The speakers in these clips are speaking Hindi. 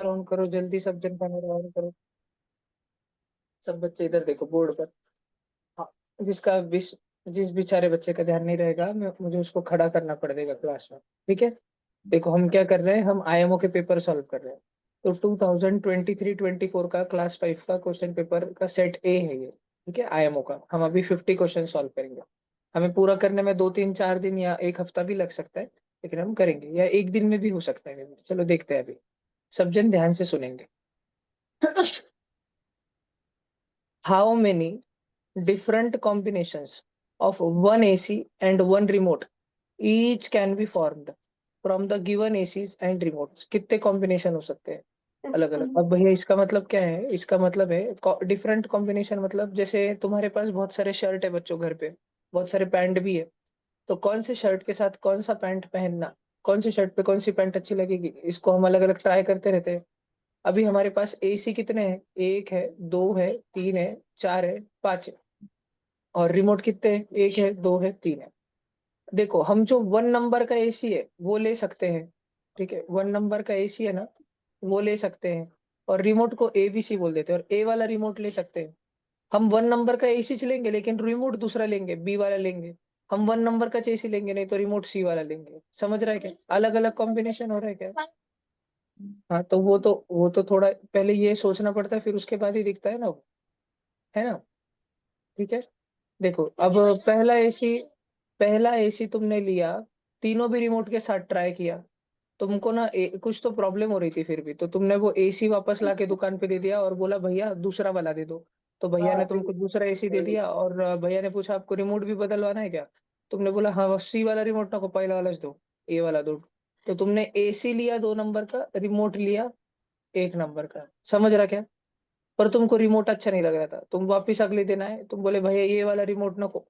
ऑन करो जल्दी, सब जन कैमरा ऑन करो। सब बच्चे इधर देखो बोर्ड पर। हाँ, जिस बेचारे बच्चे का ध्यान नहीं रहेगा, मुझे उसको खड़ा करना पड़ेगा क्लास में। ठीक है। देखो हम क्या कर रहे हैं, हम आईएमओ के पेपर सॉल्व कर रहे हैं। तो 2023-24 का क्लास 5 का क्वेश्चन पेपर का सेट ए है ये। ठीक है, आईएमओ का हम अभी 50 क्वेश्चन सॉल्व करेंगे। हमें पूरा करने में 2 3 4 दिन या एक हफ्ता भी लग सकता है, लेकिन हम करेंगे, या एक दिन में भी हो सकता है। चलो देखते हैं अभी। सब जन ध्यान से सुनेंगे। How many different combinations of one AC and one remote each can be formed from the given ACs and remotes। कितने कॉम्बिनेशन हो सकते हैं अलग अलग। अब भैया इसका मतलब क्या है, इसका मतलब है डिफरेंट कॉम्बिनेशन, मतलब जैसे तुम्हारे पास बहुत सारे शर्ट है बच्चों घर पे, बहुत सारे पैंट भी है। तो कौन से शर्ट के साथ कौन सा पैंट पहनना, कौन से शर्ट पे कौन सी पैंट अच्छी लगेगी, इसको हम अलग अलग ट्राई करते रहते हैं। अभी हमारे पास एसी कितने हैं, एक है, दो है, तीन है, चार है, पांच है। और रिमोट कितने हैं, एक है, दो है, तीन है। देखो हम जो 1 नंबर का एसी है वो ले सकते हैं। ठीक है, 1 नंबर का एसी है ना, वो ले सकते हैं। और रिमोट को एबीसी बोल देते हैं, और ए वाला रिमोट ले सकते हैं। हम 1 नंबर का एसी लेंगे, लेकिन रिमोट दूसरा लेंगे, बी वाला लेंगे। हम 1 नंबर का एसी लेंगे, नहीं तो रिमोट सी वाला लेंगे। समझ रहा है क्या, अलग अलग कॉम्बिनेशन हो रहा है क्या। हाँ, तो वो तो थोड़ा पहले ये सोचना पड़ता है, फिर उसके बाद ही दिखता है ना वो, है ना। ठीक है। देखो अब पहला एसी तुमने लिया, तीनों भी रिमोट के साथ ट्राई किया। तुमको ना कुछ तो प्रॉब्लम हो रही थी, फिर भी तो तुमने वो एसी वापस लाके दुकान पे दे दिया और बोला भैया दूसरा वाला दे दो। तो भैया ने तुमको दूसरा एसी दे दिया, और भैया ने पूछा आपको रिमोट भी बदलवाना है क्या। तुमने बोला हाँ, बस सी वाला रिमोट ना को पहला वाला दो, ए वाला दो। तो तुमने एसी लिया 2 नंबर का, रिमोट लिया 1 नंबर का। समझ रहा क्या। पर तुमको रिमोट अच्छा नहीं लग रहा था, तुम वापिस अगले दिन आए, तुम बोले भैया ये वाला रिमोट ना को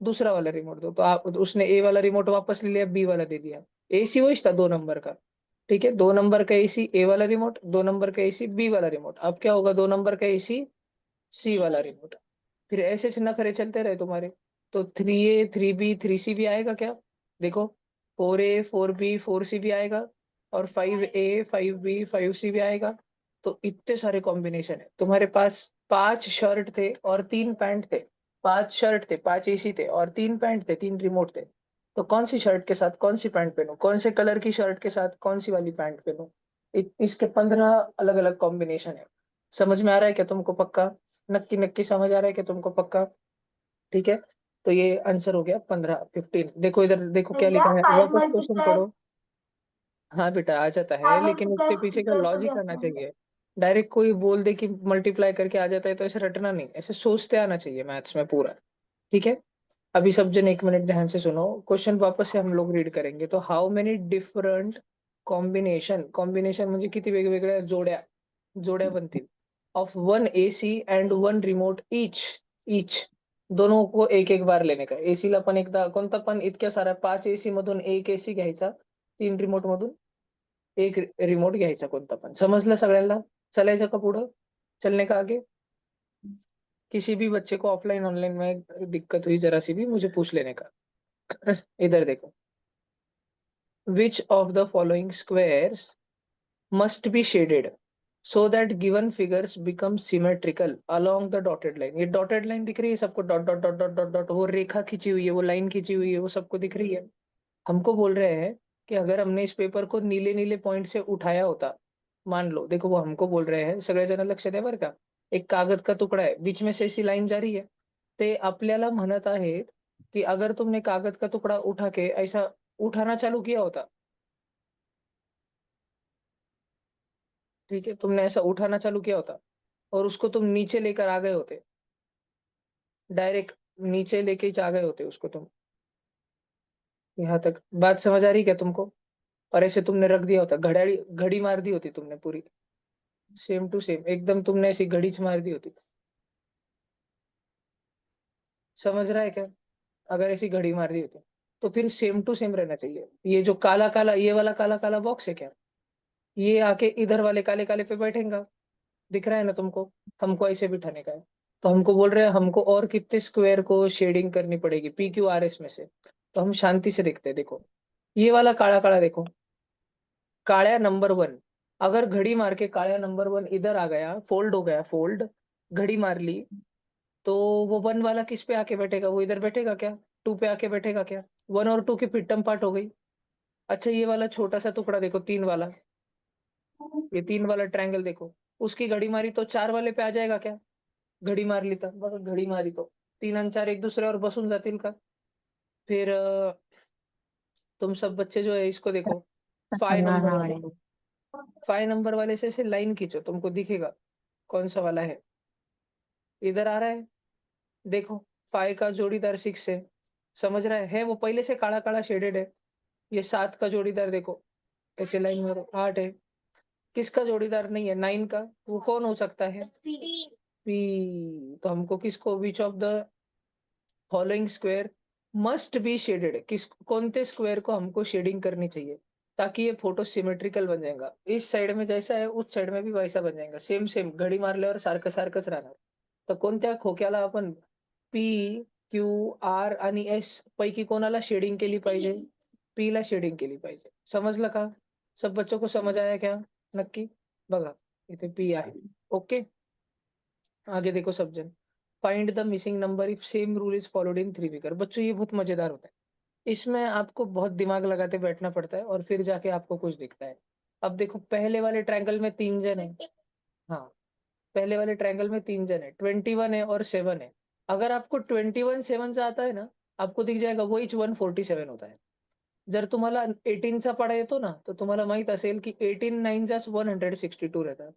दूसरा वाला रिमोट दो। तो उसने ए वाला रिमोट वापस ले लिया, बी वाला दे दिया। एसी वही था 2 नंबर का। ठीक है, 2 नंबर का एसी ए वाला रिमोट, 2 नंबर का एसी बी वाला रिमोट। अब क्या होगा, 2 नंबर का एसी सी वाला रिमोट। फिर ऐसे नखरे चलते रहे तुम्हारे। तो 3A 3B 3C भी आएगा क्या। देखो 4A 4B 4C भी आएगा, और 5A 5B 5C भी आएगा। तो इतने सारे कॉम्बिनेशन है तुम्हारे पास। 5 शर्ट थे और 3 पैंट थे। 5 शर्ट थे, 5 एसी थे, और 3 पैंट थे, 3 रिमोट थे। तो कौन सी शर्ट के साथ कौन सी पैंट पहनूं, कौन से कलर की शर्ट के साथ कौन सी वाली पैंट पहनूं। इसके 15 अलग अलग कॉम्बिनेशन है। समझ में आ रहा है क्या तुमको पक्का। नक्की नक्की समझ आ रहा है क्या तुमको पक्का। ठीक है। तो ये आंसर हो गया 15 15। देखो इधर देखो क्या भैया लिखा है, फाइव वापस क्वेश्चन मल्टीप्लाई पढ़ो। हाँ बेटा आ जाता है, फाइव लेकिन मल्टीप्लाई उसके पीछे का कर तो लॉजिक कैसे आना होंगे? चाहिए। डायरेक्ट कोई बोल दे कि मल्टीप्लाई करके आ जाता है, तो ऐसे रटना नहीं, ऐसे सोचते आना चाहिए मैथ्स में पूरा। ठीक है। अभी सब जन 1 मिनट ध्यान से सुनो, क्वेश्चन वापस से हम लोग रीड करेंगे। तो हाउ मेनी डिफरंट कॉम्बिनेशन म्हणजे किती वेगवेगळ्या जोड्या जोड्या बनतील of 1 AC and 1 remote each each. दोनों को एक एक बार लेने का। एसी ला पण एकदा कोणता पण, इतक्या साऱ्या 5 एसी मधून एक एसी घ्यायचा, 3 रिमोट मधून एक रिमोट घ्यायचा कोणता पण। समजलं सगळ्यांना, चलायचं का पुढं, चलने का आगे। किसी भी बच्चे को ऑफलाइन ऑनलाइन में दिक्कत हुई जरा सी भी, मुझे पूछ लेने का। इधर देखो, विच of the following squares must be shaded so that given figures become symmetrical along the dotted line। ये dotted line दिख रही है सबको, dot dot dot dot dot dot, वो रेखा खींची हुई है, वो लाइन खींची हुई है, वो सबको दिख रही है। हमको बोल रहे हैं कि अगर हमने इस पेपर को नीले नीले पॉइंट से उठाया होता, मान लो, देखो वो हमको बोल रहे हैं, सगळे जण लक्ष द्या बरं का। एक कागद का तुकडा है, बीच में से ऐसी लाइन जा रही है। ते आपल्याला म्हणत आहेत की अगर तुमने कागज का टुकड़ा उठा के ऐसा उठाना चालू किया होता, ठीक है, तुमने ऐसा उठाना चालू किया होता, और उसको तुम नीचे लेकर आ गए होते, डायरेक्ट नीचे लेके जा गए होते उसको तुम। यहाँ तक बात समझ आ रही क्या तुमको। और ऐसे तुमने रख दिया होता, घड़ी घड़ी मार दी होती तुमने पूरी, सेम टू सेम एकदम, तुमने ऐसी घड़ीच मार दी होती। समझ रहा है क्या। अगर ऐसी घड़ी मार दी होती, तो फिर सेम टू सेम रहना चाहिए। ये जो काला काला, ये वाला काला काला बॉक्स है क्या, ये आके इधर वाले काले काले पे बैठेगा। दिख रहा है ना तुमको। हमको ऐसे बिठाने का है। तो हमको बोल रहे हैं हमको और कितने स्क्वायर को शेडिंग करनी पड़ेगी PQRS में से। तो हम शांति से देखते हैं। देखो ये वाला काला काला देखो, काळ्या नंबर 1, अगर घड़ी मार के काया नंबर 1 इधर आ गया, फोल्ड हो गया, फोल्ड, घड़ी मार ली, तो वो 1 वाला किस पे आके बैठेगा? वो इधर बैठेगा क्या? 2 पे आके बैठेगा क्या? 1 और 2 की पिट्टम पार्ट हो गई। अच्छा ये वाला छोटा-सा टुकड़ा देखो 3 वाला, ये 3 वाला ट्रायंगल देखो, उसकी घड़ी मारी तो 4 वाले पे आ जाएगा क्या? घडी मारली तर? बघा घडी मारी तो 3 आणि 4 एक दुसऱ्यावर बसून जातील का? फिर तुम सब बच्चे जो है इसको देखो, फाइ नंबर बनाना वाले पड़ेगा। को, फाइ नंबर वाले से ऐसे लाइन खींचो, तुमको दिखेगा कौन सा वाला है। इधर आ रहा है, देखो फाइ का जोड़ीदार 6 है, समझ रहा है? वो पहले से काला-काला शेडेड है। ये 7 का जोड़ीदार देखो, ऐसे लाइन मारो, 8 है। किसका जोड़ीदार नहीं है? 9 का, वो कौन हो सकता है? पी। तो हमको किसको which of the following square must be shaded, किस कोणते स्क्वायर को हमको शेडिंग करनी चाहिए ताकि ये फोटो सिमेट्रिकल बन जाएगा। इस साइड में जैसा है उस साइड में भी वैसा बन जाएगा, सेम सेम घडी मारल्यावर सारखं सारखंच राहणार. तर कोणत्या खोक्याला आपण पी क्यू आर आणि एस पैकी कोणाला शेडिंग केली पाहिजे? पी ला शेडिंग केली पाहिजे. समजलं का? सब बच्चों को समझ आया क्या? नक्की बघा इथे पी आहे. ओके, आगे देखो सब जन. Find the missing number if same rule is followed in three figure. बच्चों ये बहुत मजेदार होता है, इसमें आपको बहुत दिमाग लगाते बैठना पड़ता है और फिर जाके आपको कुछ दिखता है. अब देखो पहले वाले ट्रायंगल में 3 जन है. हाँ, पहले वाले ट्रायंगल में 3 जन है, 21 है और 7 है. अगर आपको 21 7 चा आता है ना, आपको दिख जाएगा वहीच 147 होता है. जर तुम्हाला 18 चा पाढा येतो ना, तो तुम्हाला माहीत असेल की 18 9 जास 162 रहता है.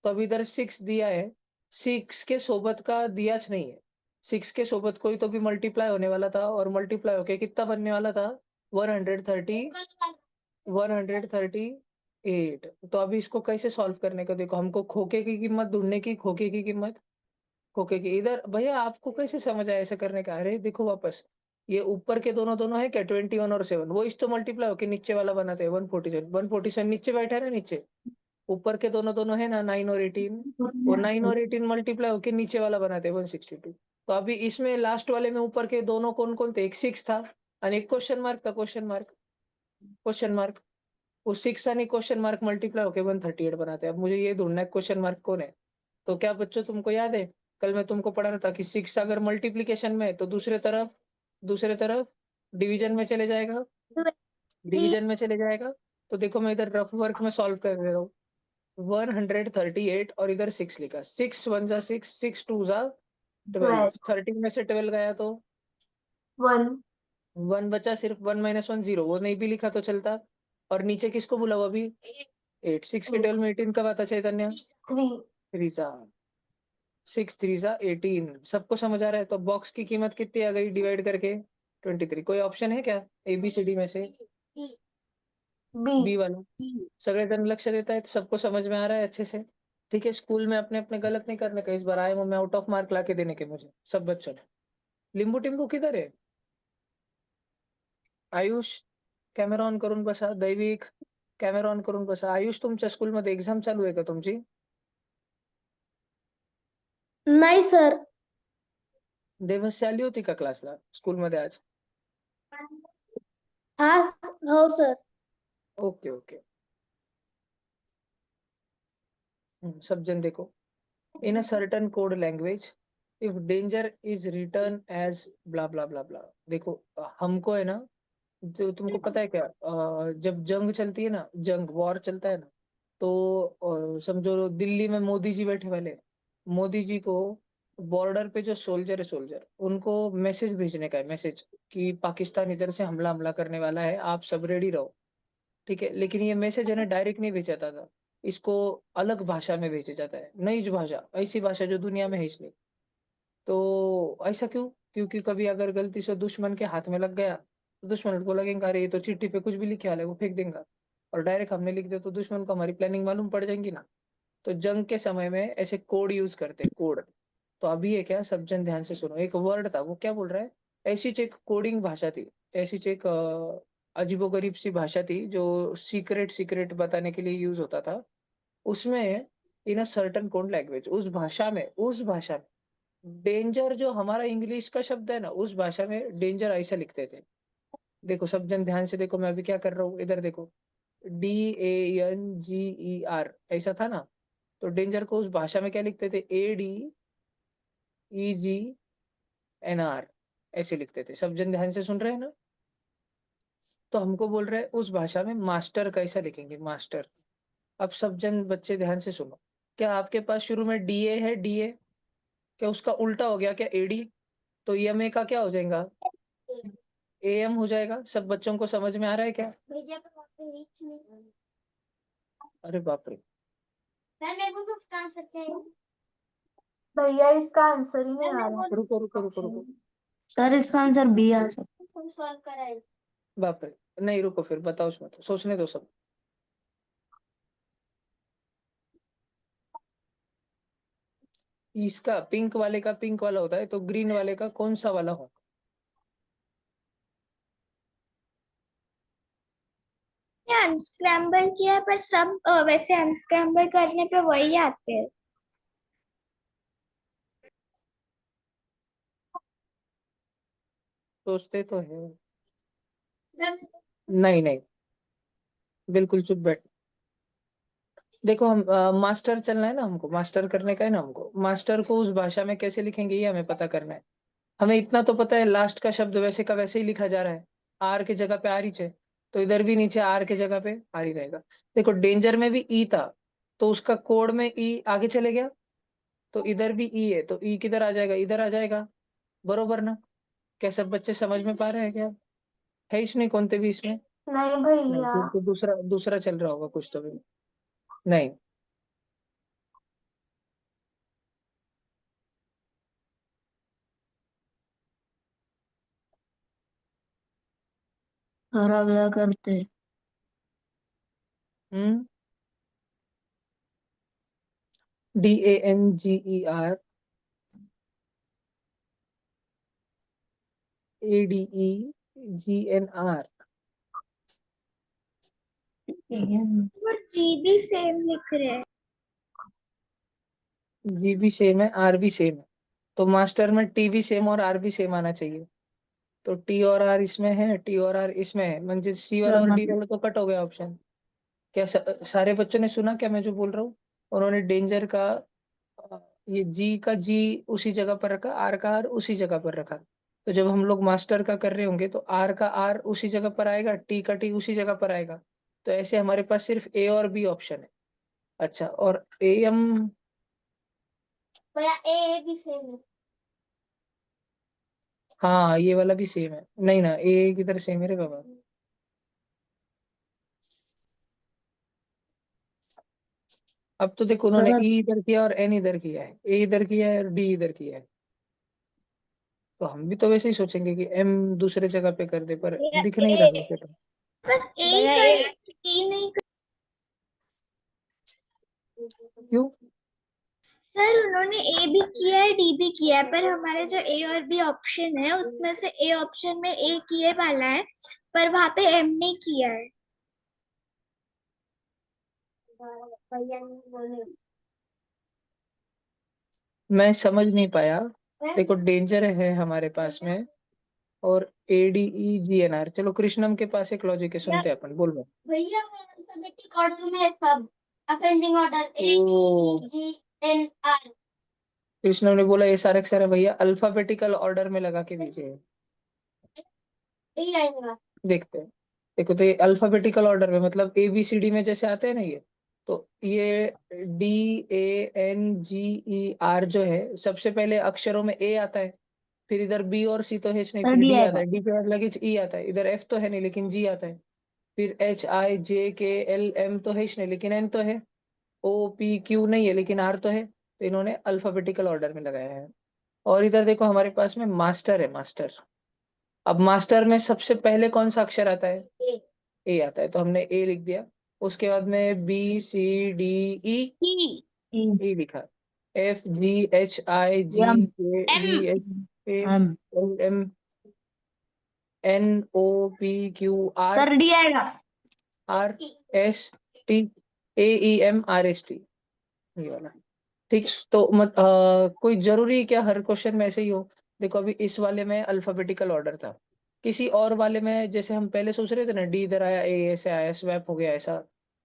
तो अब इधर 6 दिया है, 6 के सोबत का दियाच नहीं है. 6 के सोबत कोई तो भी मल्टीप्लाई होने वाला था और मल्टीप्लाई होके कितना बनने वाला था? 130 138. तो अभी इसको कैसे सॉल्व करने का देखो, हमको खोखे की कीमत ढूँढने की, खोखे की कीमत, खोखे की इधर भैया आपको कैसे समझ आया ऐसा करने का? अरे देखो वापस, ये ऊपर के दोनों-दोनों है क्या 21 और 7 वो इस तो मल्टीप्लाई होके नीचे वाला बनाते हैं 147, 147 नीचे बैठा है ना नीचे, ऊपर के दोनों-दोनों है ना 9 और 18, वो 9 और 18 मल्टीप्लाई होके नीचे वाला बनाते हैं 162. तो अभी इसमें लास्ट वाले में ऊपर के दोनों कौन-कौन थे? एक 6 था आणि एक क्वेश्चन मार्क था, क्वेश्चन मार्क, क्वेश्चन मार्क. वो 6 आणि क्वेश्चन मार्क मल्टीप्लाई होके 138 बनाते हैं. अब मुझे ये ढूँढना है क्वेश्चन मार्क कौन है? तो क्या बच्चों तुमको याद है? कल मैं तुमको पढ़ा रहा था कि 6 अगर मल्टीप्लिकेशन में है तो दूसरे तरफ डिवीजन में चले जाएगा, डिवीजन में चले जाएगा. तो देखो मैं इधर रफ वर्क में सॉल्व कर रहा हूँ. 138 और इधर 6 लिखा. 6 1 जा 6, 6 2 जा 12. 13 में से 12 गया तो 1 1 बचा, सिर्फ 1 माइनस 1 0, वो नहीं भी लिखा तो चलता. और नीचे किसको बोला वो अभी? 8. 6 के 12 में 18 कब आता चैतन्य? 3 3 जा 6 3 जा 18. सबको समझ आ रहा है? तो बॉक्स की कीमत कितनी आ गई डिवाइड करके? 23. कोई ऑप्शन है क्या एबीसीडी में से? बी बी वाला. सगळे जण लक्ष देत आहेत, सबको समझ में आ रहा है अच्छे से? ठीक है, स्कूल में अपने अपने गलत नहीं करने का. इस बार आए वो मैं आउट ऑफ मार्क ला के देने के मुझे सब बच्चों ने. लिंबू टिंबू किधर है? आयुष कॅमेरा ऑन करून बसा. दैविक कॅमेरा ऑन करून बसा. आयुष तुमच्या स्कूलमध्ये एक्झाम चालू आहे का तुमची? नाही सर. देवस्य आली होती का क्लासला स्कूलमध्ये आज? हा हो सर. Okay okay. सब जन देखो, in a certain code language if danger is written as blah blah blah blah. देखो हमको है ना, जो तुमको पता है क्या, जब जंग चलती है ना, जंग वॉर चलता है ना, तो समझो दिल्ली में मोदी जी बैठे वाले, मोदी जी को बॉर्डर पे जो सोल्जर है, सोल्जर उनको मैसेज भेजने का है, मैसेज कि पाकिस्तान इधर से हमला हमला करने वाला है, आप सब रेडी रहो. ठीक है, लेकिन ये मैसेज है ना डायरेक्ट नहीं भेजा जाता था, इसको अलग भाषा में भेजा जाता है, नई जो भाषा, ऐसी भाषा जो दुनिया में है ही नहीं. तो ऐसा क्यों? क्योंकि कभी अगर गलती से दुश्मन के हाथ में लग गया, तो दुश्मन को लगेगा अरे ये तो चिट्ठी पे कुछ भी लिखे वाला है, वो फेंक देगा. और डायरेक्ट हमने लिख दिया तो दुश्मन को हमारी प्लानिंग मालूम पड़ जाएगी ना. तो जंग के समय में ऐसे कोड यूज करते, कोड. तो अभी ये क्या, सब जन ध्यान से सुनो, एक वर्ड था, वो क्या बोल रहा है, ऐसी एक कोडिंग भाषा थी, ऐसी एक अजीबोगरीब सी भाषा थी जो सीक्रेट सीक्रेट बताने के लिए यूज होता था. उसमें इन अ सर्टेन कोड लैंग्वेज, उस भाषा में डेंजर जो हमारा इंग्लिश का शब्द है ना, उस भाषा में डेंजर ऐसा लिखते थे. देखो सब जन ध्यान से देखो, मैं अभी क्या कर रहा हूँ, इधर देखो. DANGER ऐसा था ना, तो डेंजर को उस भाषा में क्या लिखते थे? ADEGNR ऐसे लिखते थे। सब जन ध्यान से सुन रहे हैं ना? तो हमको बोल रहे हैं उस भाषा में मास्टर कैसा लिखेंगे, मास्टर। अब सब जन बच्चे ध्यान से सुनो। क्या आपके पास शुरू में DA है? DA क्या उसका उल्टा हो गया क्या? AD? तो EMA का क्या हो जाएगा? AM हो जाएगा। सब बच्चों को समझ में आ रहा है क्या? भैया को वहाँ पे रीच नहीं। अरे बाप रे। सर मेरे को तो उसका आंसर चाहिए। भैया इसका आंसर ही नहीं आ रहा। रुको रुको रुको रुको। सर इसका आंसर बी आ सकता तुम सॉल्व कराए। बाप रे। नहीं रुको, फिर बताओ, उसमें तो सोचने दो सब। इसका पिंक वाले का पिंक वाला होता है, तो ग्रीन वाले का कौन सा वाला हो? अनस्क्रैम्बल किया पर सब वैसे अनस्क्रैम्बल करने पे वही आते हैं। सोचते तो है। नहीं नहीं, बिल्कुल चुप बैठ। देखो हम मास्टर चलना है ना, हमको मास्टर करने का है ना, हमको मास्टर को उस भाषा में कैसे लिखेंगे ये हमें पता करना है। हमें इतना तो पता है, लास्ट का शब्द वैसे का वैसे ही लिखा जा रहा है। आर की जगह पे आर ही है, तो इधर भी नीचे आर की जगह पे आर ही रहेगा। देखो डेंजर में भी ई था, तो उसका कोड में ई आगे चले गया, तो इधर भी ई है, तो ई किधर आ जाएगा? इधर आ जाएगा। बरोबर ना? क्या सब बच्चे समझ में पा रहे हैं क्या? है इसमें कौनते भी इसमें? नहीं नहीं, भैया। फिर तो दूसरा दूसरा चल रहा होगा कुछ तो भी। नहीं। सर अब क्या करते? हम्म। DANGER ADEGNR। वो जी भी सेम लिख रहे हैं। जी भी सेम है, आर भी सेम है, तो मास्टर में टी भी सेम और आर भी सेम आना चाहिए। तो टी और आर इसमें है, टी और आर इसमें है, म्हणजे सी वाला और डी वाला तो कट हो गया ऑप्शन। क्या सारे बच्चों ने सुना क्या मैं जो बोल रहा हूँ? उन्होंने डेंजर का अ, ये जी का जी उसी जगह पर रखा, आर का आर उसी जगह पर रखा। तो जब हम लोग मास्टर का कर रहे होंगे तो आर का आर उसी जगह पर आएगा, टी का टी उसी जगह पर आएगा। तो ऐसे हमारे पास सिर्फ ए और बी ऑप्शन है। अच्छा, और AM? भैया ए भी सेम है। हाँ ये वाला भी सेम है। नहीं ना, ए किधर सेम है रे बाबा? अब तो देखो उन्होंने सर ई इधर किया और एन इधर किया है, ए इधर किया है और डी इधर किया है। तो हम भी तो वैसे ही सोचेंगे कि एम दूसरे जगह पे कर दे, पर भैया दिख नहीं रहा ए वैसे तो। बस ए ही कर ए नहीं कर। क्यों? सर उन्होंने ए भी किया है डी भी किया है पर हमारे जो ए और बी ऑप्शन है उसमें से ए ऑप्शन में ए किए वाला है पर वहां पे एम नहीं किया है। भैया ने बोले। मैं समझ नहीं पाया। देखो डेंजर है हमारे पास में, और ADEGNR। चलो कृष्णम के पास एक लॉजिक है, सुनते हैं अपन, बोल रहे। भैया अल्फाबेटिक ऑर्डर में है सब। Ascending order A D G N R. Krishnam ने बोला ये सारे के सारे भैया अल्फाबेटिकल ऑर्डर में लगा के दीजिए। यही आएगा। देखते हैं। देखो तो ये अल्फाबेटिकल ऑर्डर में मतलब ABCD में जैसे आते हैं ना ये, तो ये DANGER जो है, सबसे पहले अक्षरों में ए आता है, फिर इधर बी और सी तो है नहीं, सर फिर डी डी आता आएगा। है, डी के बाद लगे ई आता है, इधर एफ तो है नहीं लेकिन जी आता है, फिर HIJKLM तो है नहीं लेकिन एन तो है, OPQ नहीं है लेकिन आर तो है। तो इन्होंने अल्फाबेटिकल ऑर्डर में लगाया है। और इधर देखो हमारे पास में मास्टर है, मास्टर। अब मास्टर में सबसे पहले कौन सा अक्षर आता है? ए ए आता है, तो हमने ए लिख दिया। उसके बाद में BCDE, ई ई लिखा। FGHIGKVH M. LM NOPQR sir D आएगा। RST AEMRST, ये वाला। ठीक। तो कोई जरूरी है क्या हर क्वेश्चन में ऐसे ही हो? देखो अभी इस वाले में अल्फाबेटिकल ऑर्डर था, किसी और वाले में जैसे हम पहले सोच रहे थे ना, डी इधर आया, ए ऐसे आया, स्वैप हो गया ऐसा,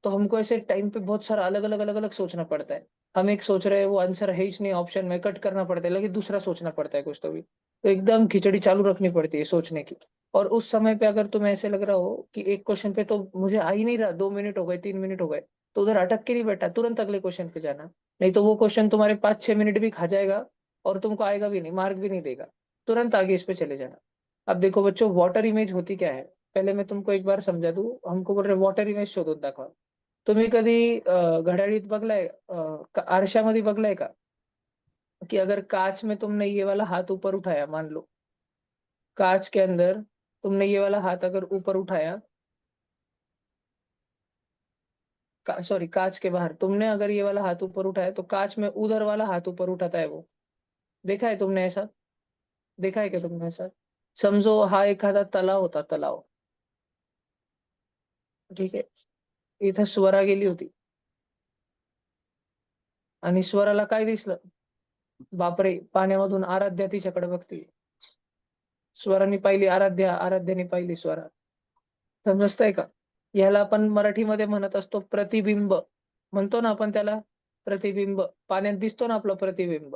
तो हमको ऐसे टाइम पे बहुत सारा अलग अलग अलग अलग सोचना पड़ता है। हम एक सोच रहे हैं, वो आंसर है ही नहीं ऑप्शन में, कट करना पड़ता है, लेकिन दूसरा सोचना पड़ता है कुछ तो भी। तो एकदम खिचड़ी चालू रखनी पड़ती है सोचने की। और उस समय पे अगर तुम्हें ऐसे लग रहा हो कि एक क्वेश्चन पे तो मुझे आ ही नहीं रहा, 2 मिनट हो गए, 3 मिनट हो गए, तो उधर अटक के नहीं बैठा, तुरंत अगले क्वेश्चन पे जाना। नहीं तो वो क्वेश्चन तुम्हारे 5-6 मिनट भी खा जाएगा और तुमको आएगा भी नहीं, मार्क भी नहीं देगा। तुरंत आगे इस पे चले जाना। अब देखो बच्चों, वाटर इमेज होती क्या है, पहले मैं तुमको एक बार समझा दूं। हमको बोल रहे वॉटर इमेज शोधून दाखवा। तुम्ही कधी घड्याळीत बघलाय, आरशामध्ये बघलाय का, कि अगर कांच में तुमने ये वाला हाथ ऊपर उठाया, मान लो कांच के अंदर तुमने ये वाला हाथ अगर ऊपर उठाया, सॉरी कांच के बाहर तुमने अगर ये वाला हाथ ऊपर उठाया, तो कांच में उधर वाला हाथ ऊपर उठाता है वो। देखा है तुमने ऐसा? देखा है क्या तुमने ऐसा? समजो हा एखादा तलाव होता, तलाव, ठीक आहे, इथं स्वरा गेली होती आणि स्वराला काय दिसलं? बापरे, पाण्यामधून आराध्या तिच्याकडे बघते. स्वरांनी पाहिली आराध्या, आराध्याने पाहिली स्वरा. समजतंय का? याला आपण मराठीमध्ये म्हणत असतो प्रतिबिंब. म्हणतो ना आपण त्याला प्रतिबिंब. पाण्यात दिसतो ना आपलं प्रतिबिंब.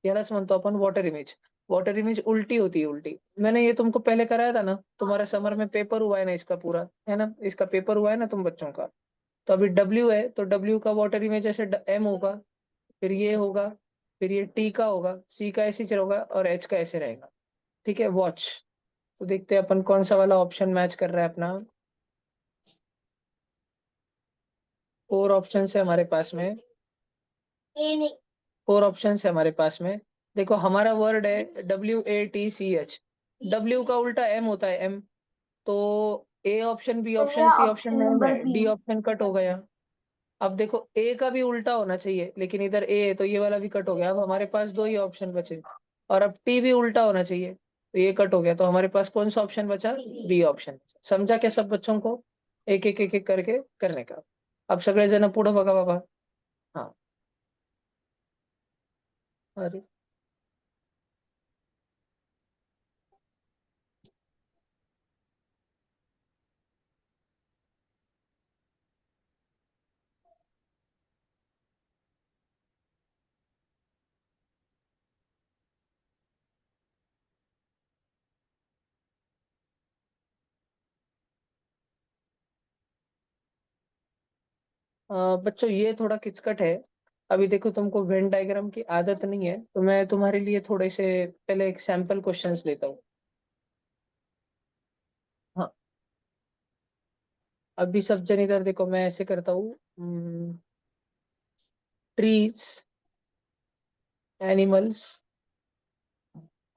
यालाच म्हणतो अपन वाटर इमेज। वाटर इमेज उल्टी होती है, उल्टी। मैंने ये तुमको पहले कराया था ना, तुम्हारा समर में पेपर हुआ है ना इसका पूरा, है ना? इसका पेपर हुआ है ना तुम बच्चों का। तो अभी डब्ल्यू है, तो डब्ल्यू का वाटर इमेज ऐसे एम होगा, फिर ये होगा, फिर ये टी का होगा, सी का ऐसे होगा और एच का ऐसे रहेगा। ठीक है, वॉच। तो देखते हैं अपन कौन सा वाला ऑप्शन मैच कर रहा है अपना। 4 ऑप्शन है हमारे पास में, 4 ऑप्शन है हमारे पास में। देखो हमारा वर्ड है WATCH। डब्ल्यू का उल्टा एम होता है, एम। तो A option, B option, C option में एम नंबर है, डी ऑप्शन कट हो गया। अब देखो ए का भी उल्टा होना चाहिए, लेकिन इधर ए है तो ये वाला भी कट हो गया। अब हमारे पास 2 ही ऑप्शन बचे। और अब टी भी उल्टा होना चाहिए, तो ये कट हो गया। तो हमारे पास कौन सा ऑप्शन बचा? B option. समझा क्या सब बच्चों को? एक एक एक एक करके करने का। अब सगळे जण पुढे बघा बाबा। हाँ, अरे बच्चों ये थोड़ा किचकट है। अभी देखो तुमको वेन डायग्राम की आदत नहीं है, तो मैं तुम्हारे लिए थोड़े से पहले एक सैंपल क्वेश्चंस लेता हूँ। हाँ, अभी सब जन इधर देखो, मैं ऐसे करता हूँ। ट्रीज, एनिमल्स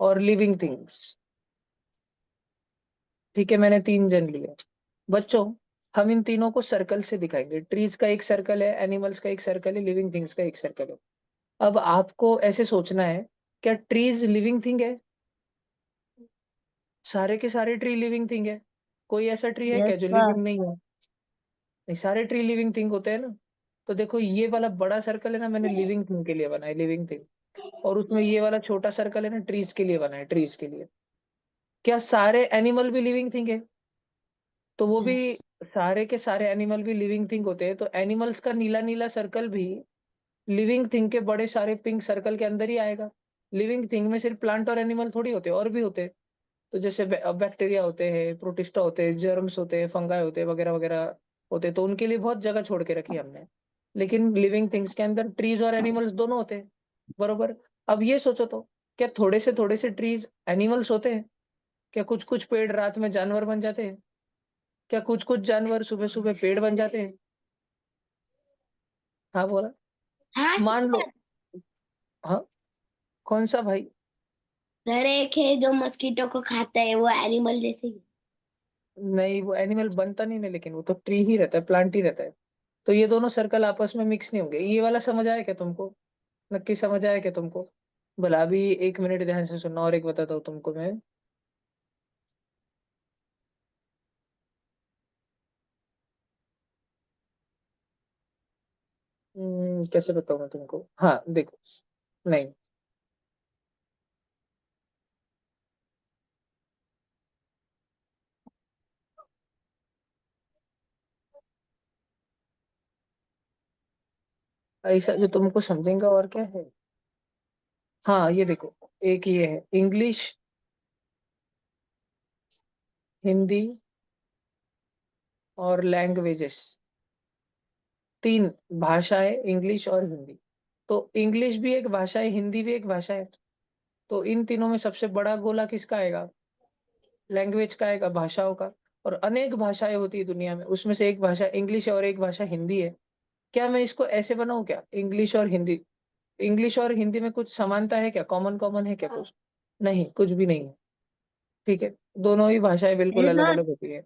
और लिविंग थिंग्स। ठीक है, मैंने 3 जन लिए। बच्चों, हम इन तीनों को सर्कल से दिखाएंगे। ट्रीज का एक सर्कल है, एनिमल्स का एक सर्कल है, लिविंग थिंग्स का एक सर्कल है। अब आपको ऐसे सोचना है, क्या ट्रीज लिविंग थिंग है? सारे के सारे ट्री लिविंग थिंग है? कोई ऐसा ट्री है यस क्या जो सर। लिविंग नहीं है? नहीं, सारे ट्री लिविंग थिंग होते हैं ना। तो देखो ये वाला बड़ा सर्कल है ना, मैंने लिविंग थिंग के लिए बनाया, लिविंग थिंग। और उसमें ये वाला छोटा सर्कल है ना, ट्रीज के लिए बनाया, ट्रीज के लिए। क्या सारे एनिमल भी लिविंग थिंग है? तो वो भी, यस। सारे के सारे एनिमल भी लिविंग थिंग होते हैं, तो एनिमल्स का नीला नीला सर्कल भी लिविंग थिंग के बड़े सारे पिंक सर्कल के अंदर ही आएगा। लिविंग थिंग में सिर्फ प्लांट और एनिमल थोड़ी होते हैं, और भी होते हैं। तो जैसे बैक्टीरिया होते हैं, प्रोटिस्टा होते हैं, जर्म्स होते हैं, फंगाई होते हैं, वगैरह वगैरह होते हैं। तो उनके लिए बहुत जगह छोड़ के रखी हमने। लेकिन लिविंग थिंग्स के अंदर ट्रीज और एनिमल्स दोनों होते हैं, बरोबर। अब ये सोचो तो, क्या थोड़े से ट्रीज एनिमल्स होते हैं? क्या कुछ कुछ पेड़ रात में जानवर बन जाते हैं? क्या कुछ कुछ जानवर सुबह सुबह पेड़ बन जाते हैं? हाँ बोला। हाँ मान लो। सर। हाँ, कौन सा भाई? सर एक है जो मस्कीटो को खाता है, वो एनिमल जैसे ही। नहीं, वो एनिमल बनता नहीं ना, लेकिन वो तो ट्री ही रहता है, प्लांट ही रहता है। तो ये दोनों सर्कल आपस में मिक्स नहीं होंगे। ये वाला समझ आया क्या तुमको? नक्की समझ आया क्या तुमको? भला अभी 1 मिनट ध्यान से सुनना, और एक बताता हूँ तुमको मैं। कैसे बताऊँ मैं तुमको? हाँ देखो, नहीं, ऐसा जो तुमको समझेगा। और क्या है, हाँ ये देखो, एक ये है इंग्लिश, हिंदी और लैंग्वेजेस। 3 भाषाएं, इंग्लिश और हिंदी। तो इंग्लिश भी एक भाषा है, हिंदी भी एक भाषा है। तो इन तीनों में सबसे बड़ा गोला किसका आएगा? लैंग्वेज का आएगा, भाषाओं का। और अनेक भाषाएं होती है दुनिया में, उसमें से एक भाषा इंग्लिश है और एक भाषा हिंदी है। क्या मैं इसको ऐसे बनाऊं क्या, इंग्लिश और हिंदी? इंग्लिश और हिंदी में कुछ समानता है क्या, कॉमन कॉमन है क्या कुछ? नहीं, कुछ भी नहीं है। ठीक है, दोनों ही भाषाएं बिल्कुल अलग अलग होती है।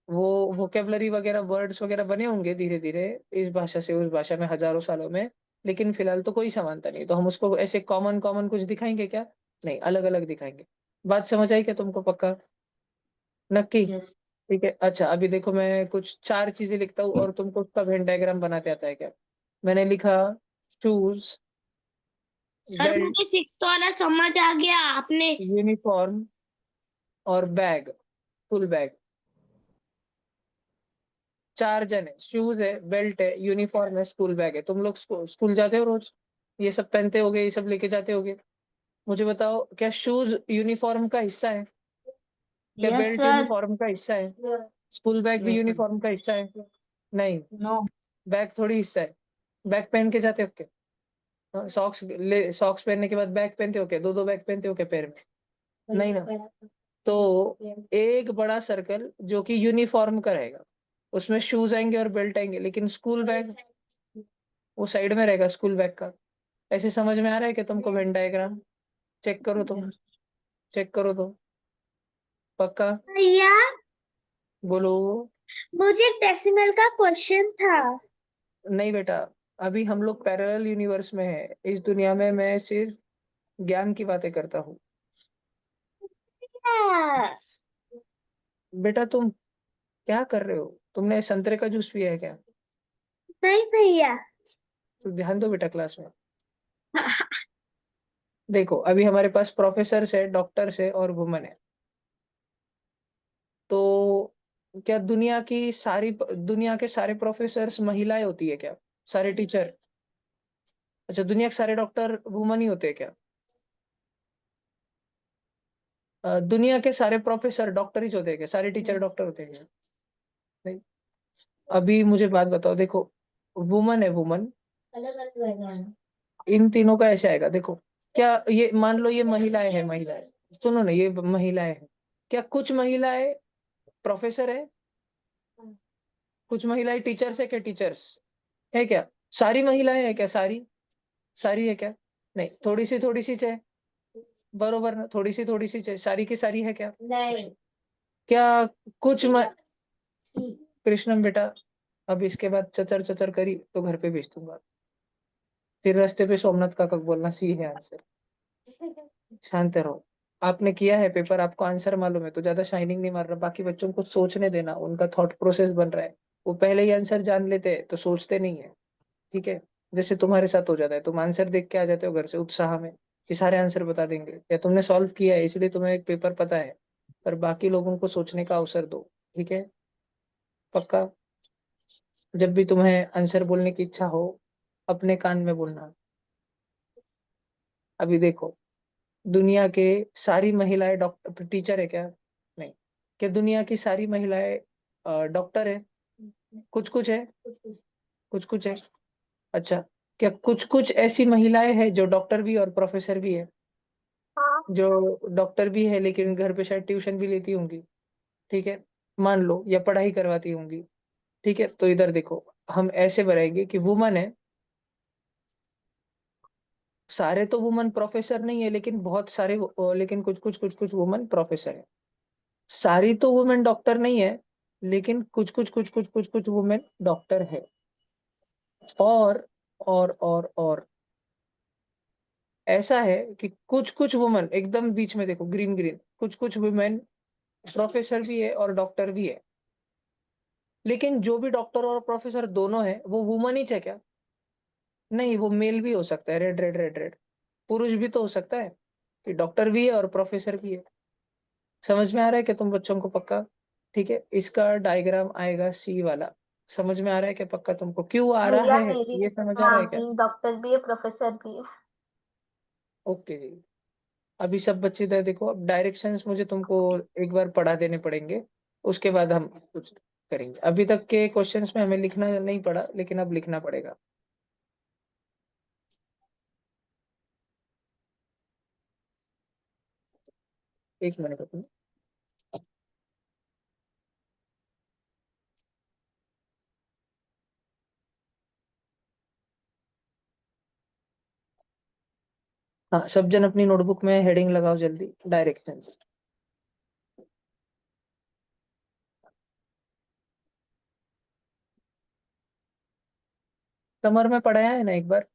वो वोकेबलरी वगैरह, वर्ड्स वगैरह बने होंगे धीरे धीरे इस भाषा से उस भाषा में हजारों सालों में, लेकिन फिलहाल तो कोई समानता नहीं। तो हम उसको ऐसे कॉमन कॉमन कुछ दिखाएंगे क्या? नहीं, अलग अलग दिखाएंगे। बात समझ आई क्या तुमको, पक्का? नक्की? यस ठीक है, अच्छा अभी देखो, मैं कुछ 4 चीजें लिखता हूँ और तुमको उसका वेन डायग्राम बनाते आता है क्या? मैंने लिखा शूज, सर बेल्ट, मुझे 6th वाला समझ आ गया आपने। यूनिफॉर्म और बैग, फुल बैग। 4 जन है, शूज है, बेल्ट है, यूनिफॉर्म है, स्कूल बैग है। तुम लोग स्कूल जाते हो रोज, ये सब पहनते होगे, ये सब लेके जाते होगे। मुझे बताओ, क्या शूज यूनिफॉर्म का हिस्सा है? क्या यस बेल्ट सर यूनिफॉर्म का हिस्सा है? स्कूल बैग भी यस सर यूनिफॉर्म का हिस्सा है? नहीं, नो बैग थोड़ी हिस्सा है। बैग पहन के जाते हो क्या? सॉक्स ले, सॉक्स पहनने के बाद बैग पहनते हो क्या? 2 2 बैग पहनते हो क्या पैर में? नहीं ना। तो एक बड़ा सर्कल जो कि यूनिफॉर्म का रहेगा, उसमें शूज आएंगे और बेल्ट आएंगे, लेकिन स्कूल बैग वो साइड में रहेगा, स्कूल बैग का। ऐसे समझ में आ रहा है कि तुमको वेन डायग्राम? चेक करो तो, चेक करो तो, पक्का? भैया बोलो। मुझे एक डेसिमल का क्वेश्चन था। नहीं बेटा, अभी हम लोग पैरेलल यूनिवर्स में है। इस दुनिया में मैं सिर्फ ज्ञान की बातें करता हूँ। यस। बेटा तुम क्या कर रहे हो? तुमने संतरे का जूस पिया है क्या? नहीं भैया। तो ध्यान दो बेटा क्लास में। देखो, अभी हमारे पास प्रोफेसर है, डॉक्टर्स है और वुमन है। तो क्या दुनिया के सारे प्रोफेसर्स महिलाएं होती है क्या? सारे टीचर? अच्छा, दुनिया के सारे डॉक्टर वुमन ही होते हैं क्या? दुनिया के सारे प्रोफेसर डॉक्टर ही होते हैं क्या? सारे टीचर डॉक्टर होते हैं क्या? नहीं। अभी मुझे बात बताओ, देखो, वुमन है, वुमन, अलग अलग रहेगा इन तीनों का ऐसे आएगा। देखो, क्या ये मान लो ये महिलाएं है, महिलाएं, सुनो ना, ये महिलाएं हैं। क्या कुछ महिलाएं प्रोफेसर है? कुछ महिलाएं टीचर्स है क्या? टीचर्स है क्या? सारी महिलाएं है क्या? सारी सारी है क्या? नहीं, थोड़ी सी है। बरोबर ना, थोड़ी सी है, सारी की सारी है क्या? नहीं क्या कुछ कृष्णम बेटा, अब इसके बाद चचर चचर करी तो घर पे भेज दूंगा। फिर रास्ते पे सोमनाथ का बोलना सी है आंसर। शांत रहो। आपने किया है पेपर, आपको आंसर मालूम है, तो ज्यादा शाइनिंग नहीं मार रहा। बाकी बच्चों को सोचने देना, उनका थॉट प्रोसेस बन रहा है। वो पहले ही आंसर जान लेते हैं तो सोचते नहीं है। ठीक है, जैसे तुम्हारे साथ हो जाता है, तुम आंसर देख के आ जाते हो घर से उत्साह में कि सारे आंसर बता देंगे, या तुमने सॉल्व किया है इसलिए तुम्हें एक पेपर पता है। पर बाकी लोगों को सोचने का अवसर दो। ठीक है, पक्का? जब भी तुम्हें आंसर बोलने की इच्छा हो, अपने कान में बोलना। अभी देखो, दुनिया के सारी महिलाएं डॉक्टर टीचर है क्या? नहीं। क्या दुनिया की सारी महिलाएं डॉक्टर है? कुछ कुछ है, कुछ कुछ है। अच्छा, क्या कुछ कुछ ऐसी महिलाएं हैं जो डॉक्टर भी और प्रोफेसर भी है? हाँ। जो डॉक्टर भी है लेकिन घर पे शायद ट्यूशन भी लेती होंगी। ठीक है, मान लो, या पढ़ाई करवाती होंगी। ठीक है, तो इधर देखो, हम ऐसे बनाएंगे कि वुमन है। सारे तो वुमन प्रोफेसर नहीं है, लेकिन बहुत सारे लेकिन कुछ कुछ वुमन प्रोफेसर है। सारी तो वुमेन डॉक्टर नहीं है, लेकिन कुछ कुछ वुमेन डॉक्टर है। और और ऐसा है कि कुछ कुछ वुमेन, एकदम बीच में देखो, ग्रीन ग्रीन, कुछ कुछ वुमेन प्रोफेसर भी है और डॉक्टर भी है। लेकिन जो भी डॉक्टर और प्रोफेसर दोनों है वो वुमन ही है क्या? नहीं, वो मेल भी हो सकता है, रेड रेड रेड रेड, पुरुष भी तो हो सकता है कि डॉक्टर भी है और प्रोफेसर भी है। समझ में आ रहा है कि तुम बच्चों को, पक्का? ठीक है, इसका डायग्राम आएगा सी वाला। समझ में आ रहा है क्या पक्का तुमको? क्यों आ रहा भैया है मेरी ये समझ आ रहा है क्या? मामी डॉक्टर भी है, प्रोफेसर भी है। ओके जी। अभी सब बच्चे इधर देखो, अब डायरेक्शंस मुझे तुमको एक बार पढ़ा देने पड़ेंगे, उसके बाद हम कुछ करेंगे। अभी तक के क्वेश्चंस में हमें लिखना नहीं पड़ा, लेकिन अब लिखना पड़ेगा। एक मिनट रुको। हाँ, सब जन अपनी नोटबुक में हेडिंग लगाओ जल्दी, डायरेक्शंस। समर में पढ़ाया है ना एक बार?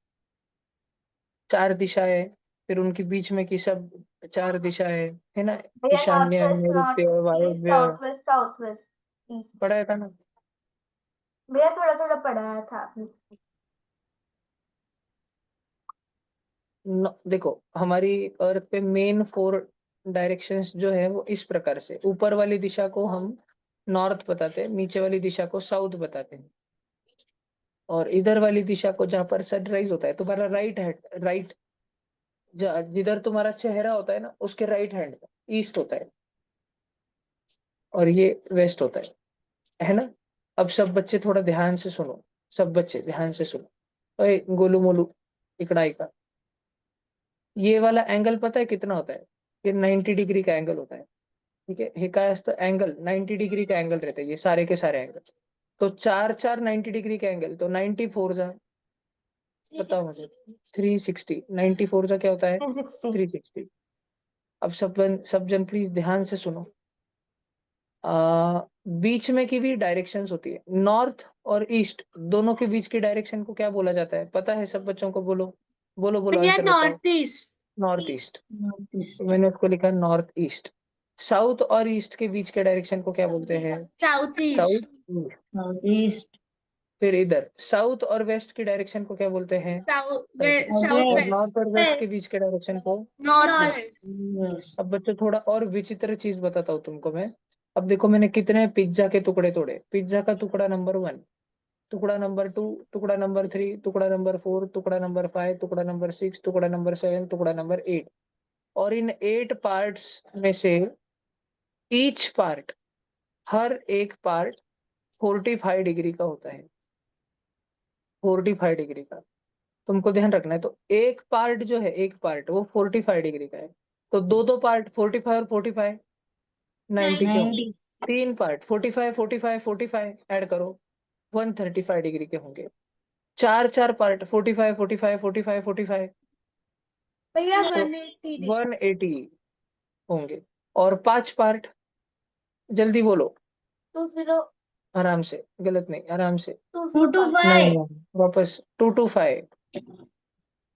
4 दिशाएं, फिर उनके बीच में की सब 4 दिशाएं, है ना? भैया नॉर्थ ईशान्य, वेस्ट, नैऋत्य, नॉर्थ ईस्ट, वायव्य, साउथ वेस्ट, ईस्ट। पढ़ाया था ना? भैया थोड़ा थोड़ा पढ़ाया था आपने। देखो, हमारी अर्थ पे मेन 4 डायरेक्शंस जो है वो इस प्रकार से, ऊपर वाली दिशा को हम नॉर्थ बताते हैं, नीचे वाली दिशा को साउथ बताते हैं, और इधर वाली दिशा को जहां पर सनराइज होता है, तुम्हारा राइट हैंड, राइट, जिधर तुम्हारा चेहरा होता है ना, उसके राइट हैंड ईस्ट होता है, और ये वेस्ट होता है ना? अब सब बच्चे थोड़ा ध्यान से सुनो, सब बच्चे ध्यान से सुनो। ओए गोलू मोलू, इकड़ा इका, ये वाला एंगल पता है कितना होता है? ये 90 डिग्री का एंगल होता है, ठीक है? हिकायस्त एंगल 90 डिग्री का एंगल रहता है, ये सारे के सारे एंगल। तो 4 90 डिग्री का एंगल, तो 94 जा, बताओ मुझे। 360, 94 जा क्या होता है? 360। 360। अब सब जन प्लीज ध्यान से सुनो। बीच में की भी डायरेक्शंस होती है, नॉर्थ और ईस्ट दोनों के बीच की डायरेक्शन को क्या बोला जाता है? पता है सब बच्चों को? बोलो बोलो बोलो, भैया आंसर बताओ। North east. North east. North east. मैंने उसको लिखा नॉर्थ ईस्ट। साउथ और ईस्ट के बीच के डायरेक्शन को क्या बोलते हैं? South east. South east. South east. फिर इधर साउथ और वेस्ट की डायरेक्शन को क्या बोलते हैं? साउथ और वेस्ट। नॉर्थ और वेस्ट के बीच के डायरेक्शन को? North north west. वेस्ट। अब बच्चों थोड़ा और विचित्र चीज बताता हूँ तुमको मैं। अब देखो, मैंने कितने पिज्जा के टुकड़े तोड़े। पिज्जा का टुकड़ा नंबर 1, टुकड़ा नंबर 2, टुकड़ा नंबर 3, टुकड़ा नंबर 4, टुकड़ा नंबर 5, टुकड़ा नंबर 6, टुकड़ा नंबर 7, टुकड़ा नंबर 8। और इन 8 पार्ट्स में से ईच पार्ट, हर एक पार्ट 45 डिग्री का होता है। 45 डिग्री का तुमको ध्यान रखना है। तो एक पार्ट जो है, एक पार्ट वो 45 डिग्री का है। तो दो दो पार्ट 45 और 45 90 के होंगे। 90। 3 पार्ट 45 45 45 ऐड करो, 135 डिग्री के होंगे। 4 पार्ट 45 45 45 45, भैया तो 180 होंगे। और 5 पार्ट, जल्दी बोलो, 20। आराम से, गलत नहीं, आराम से। 2 to नहीं 5। नहीं, वापस 2 to 5।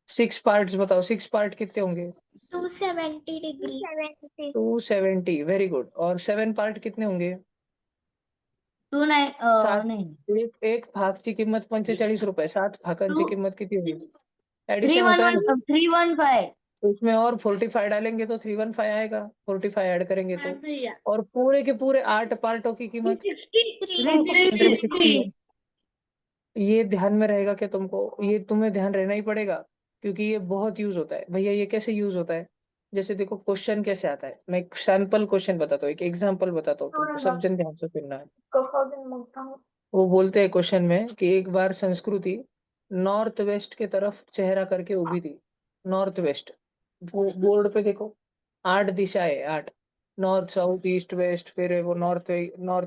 6 पार्ट्स बताओ, 6 पार्ट कितने होंगे? 270 डिग्री। 270, very good. और 7 पार्ट कितने होंगे? 2 9 सात। नहीं। एक भाग की कीमत 45 रुपए, 7 भागांची 2 किंमत किती होगी? 3 एडिशन 1 होता है 1 ना, 3 1 5। तो उसमें और 45 डालेंगे तो 315 आएगा, 45 ऐड करेंगे तो। भैया और पूरे के पूरे 8 पार्टों की कीमत 360। 160 है। ये ध्यान में रहेगा कि तुमको, ये तुम्हें ध्यान रहना ही पड़ेगा, क्योंकि ये बहुत यूज होता है। भैया ये कैसे यूज होता है? जैसे देखो, क्वेश्चन कैसे आता है, मैं एक सैंपल क्वेश्चन बताता हूँ, एक एग्जांपल बताता हूँ तुमको, सब जन ध्यान से सुनना है। वो बोलते हैं क्वेश्चन में कि एक बार संस्कृति नॉर्थ वेस्ट के तरफ चेहरा करके उभी थी। नॉर्थ वेस्ट, बोर्ड पे देखो, 8 दिशाएं, 8, नॉर्थ साउथ ईस्ट वेस्ट, फिर वो north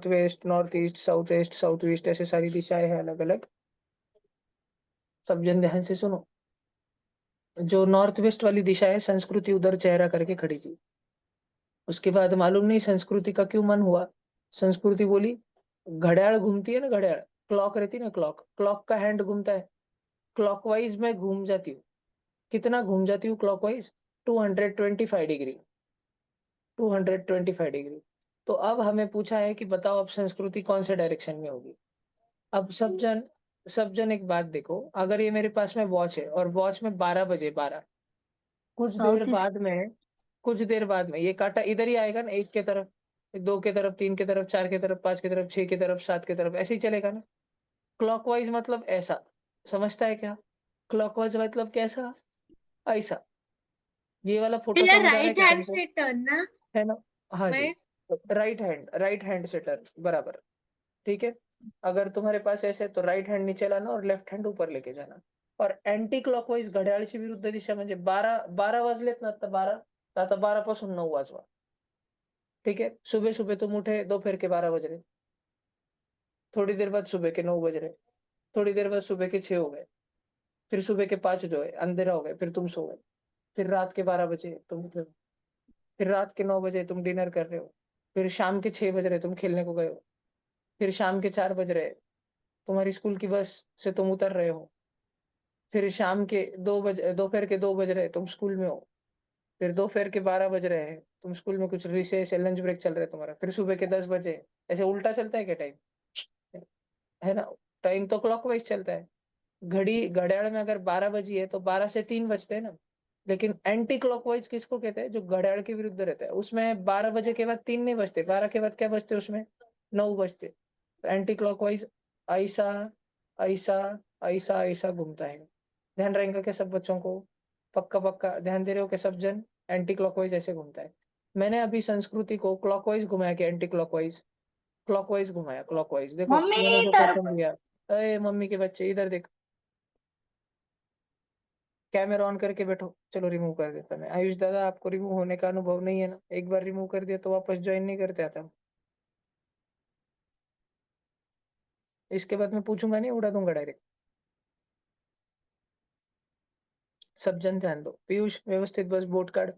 west, north east, south east, ऐसे सारी दिशाएं हैं अलग अलग। सब जन ध्यान से सुनो। जो नॉर्थ वेस्ट वाली दिशा है, संस्कृति उधर चेहरा करके खड़ी थी। उसके बाद मालूम नहीं संस्कृति का क्यों मन हुआ, संस्कृति बोली, घड़ियाल घूमती है ना, घड़ियाल, क्लॉक रहती है ना, क्लॉक, क्लॉक का हैंड घूमता है, क्लॉकवाइज मैं घूम जाती हूँ। कितना घूम जाती हूँ क्लॉकवाइज? 225 degree, 225 degree. तो अब हमें पूछा है कि बताओ अब संस्कृति कौन से डायरेक्शन में होगी। अब सब जन एक बात देखो, अगर ये मेरे पास में वॉच है और वॉच में 12 बजे 12, कुछ देर साउथ ईस्ट। बाद में, कुछ देर बाद में ये कांटा इधर ही आएगा ना, 1 के तरफ, 2 के तरफ, 3 के तरफ, 4 के तरफ, 5 के तरफ, 6 के तरफ, 7 के तरफ, ऐसे ही चलेगा ना। क्लॉकवाइज मतलब ऐसा, समझता है क्या? क्लॉकवाइज मतलब कैसा? ऐसा। ये वाला फोटो भैया समझ आ रहा है राइट क्या हैंड तुमको? से टर्न ना। है ना? हाँ जी। मैं राइट हैंड से टर्न, बराबर। ठीक है। अगर तुम्हारे पास ऐसे तो राइट हैंड नीचे लाना और लेफ्ट हैंड ऊपर लेके जाना. और अँटी क्लॉकवाईज घड्याळाची विरुद्ध दिशा म्हणजे 12 वाजलेत ना आता 12, तर आता 12 पासून 9 वाजवा. ठीक है. सुबह सुबह तुम उठे, दोपहर के 12 बज रहे. थोड़ी देर बाद सुबह के 9 बज रहे. थोड़ी देर बाद सुबह के 6 हो गए. फिर सुबह के 5 जो है अंधेरा हो गया, फिर तुम सो गए. फिर रात के 12 बजे तुम उठे हो. फिर रात के 9 बजे तुम डिनर कर रहे हो. फिर शाम के 6 बज रहे तुम खेलने को गए हो. फिर शाम के 4 बज रहे तुम्हारी स्कूल की बस से तुम उतर रहे हो. फिर शाम के 2 बजे, दोपहर के 2 बज रहे तुम स्कूल में हो. फिर दोपहर के 12 बज रहे हैं, तुम स्कूल में कुछ रिसेस या लंच ब्रेक चल रहा है तुम्हारा. फिर सुबह के 10 बजे. ऐसे उल्टा चलता है क्या टाइम? है ना? टाइम तो क्लॉकवाइज चलता है. घड़ी घड़ियाल में अगर 12 बजी है तो 12 से 3 बजते हैं ना. लेकिन एंटी क्लॉकवाइज किसको कहते हैं? जो घड़ियाल के विरुद्ध रहता है. उसमें 12 बजे के बाद 3 नहीं बजते, 12 के बाद क्या बजते उसमें? 9 बजते. एंटी क्लॉकवाइज ऐसा ऐसा ऐसा ऐसा घूमता है. ध्यान रहेगा क्या सब बच्चों को? पक्का पक्का ध्यान दे रहे हो क्या सब जन? एंटी क्लॉकवाइज ऐसे घूमता है. मैंने अभी संस्कृति को क्लॉकवाइज घुमाया कि एंटी क्लॉकवाइज? क्लॉकवाइज घुमाया. क्लॉकवाइज देखो मम्मी मैंने जो इधर क्वेश्चन दिया. अरे मम्मी के बच्चे इधर देख. कैमरा ऑन करके बैठो. चलो रिमूव कर देता मैं. आयुष दादा आपको रिमूव होने का अनुभव नहीं है ना? एक बार रिमूव कर दिया तो वापस ज्वाइन नहीं करते आता. इसके बाद मैं पूछूंगा नहीं, उड़ा दूंगा डायरेक्ट. सब जन ध्यान दो. पीयूष व्यवस्थित बस बोर्ड कार्ड.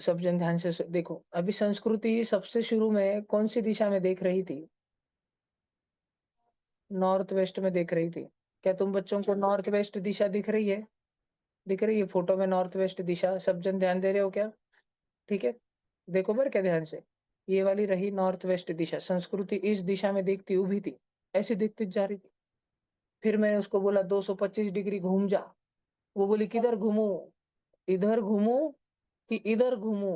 सब जन ध्यान से देखो. अभी संस्कृति सबसे शुरू में कौन सी दिशा में देख रही थी? नॉर्थ वेस्ट में देख रही थी. क्या तुम बच्चों को नॉर्थ वेस्ट दिशा दिख रही है? दिख रही है फोटो में नॉर्थ वेस्ट दिशा? सब जन ध्यान दे रहे हो क्या? ठीक है. देखो पर क्या ध्यान से. ये वाली रही नॉर्थ वेस्ट दिशा. संस्कृति इस दिशा में देखती उभी थी. ऐसी दिखती जा रही थी. फिर मैंने उसको बोला 225 डिग्री घूम जा. वो बोली किधर घूमू? इधर घूमू कि इधर घूमू?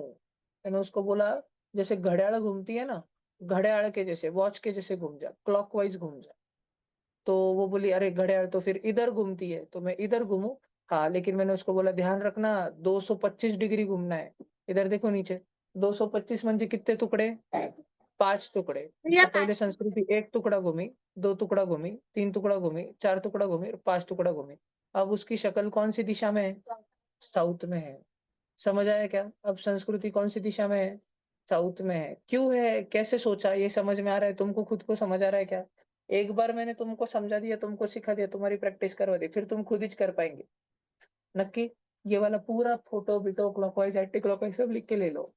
मैंने उसको बोला जैसे घड़ियाल घूमती है ना, घड़ियाल के जैसे, वॉच के जैसे घूम जा, क्लॉकवाइज घूम जा. तो वो बोली अरे घड़ियाल तो फिर इधर घूमती है तो मैं इधर घूमू. हाँ लेकिन मैंने उसको बोला ध्यान रखना 225 डिग्री घूमना है. इधर देखो नीचे. 225 म्हणजे कितने टुकड़े? 5 टुकड़े. भैया तो पहले संस्कृति 1 टुकड़ा घूमी, 2 टुकड़ा घूमी, 3 टुकड़ा घूमी, 4 टुकड़ा घूमी और 5 टुकड़ा घूमी. अब उसकी शक्ल कौन सी दिशा में है? साउथ में है. समझ आया क्या? अब संस्कृति कौन सी दिशा में है? साउथ में है. क्यों है? कैसे सोचा? ये समझ में आ रहा है तुमको? खुद को समझ आ रहा है क्या? एक बार मैंने तुमको समझा दिया, तुमको सिखा दिया, तुम्हारी प्रैक्टिस करवा दी, फिर तुम खुद ही कर पाएंगे. नक्की. ये वाला पूरा फोटो बिटो क्लॉकवाइज एंटी क्लॉकवाइज सब लिख के ले लो.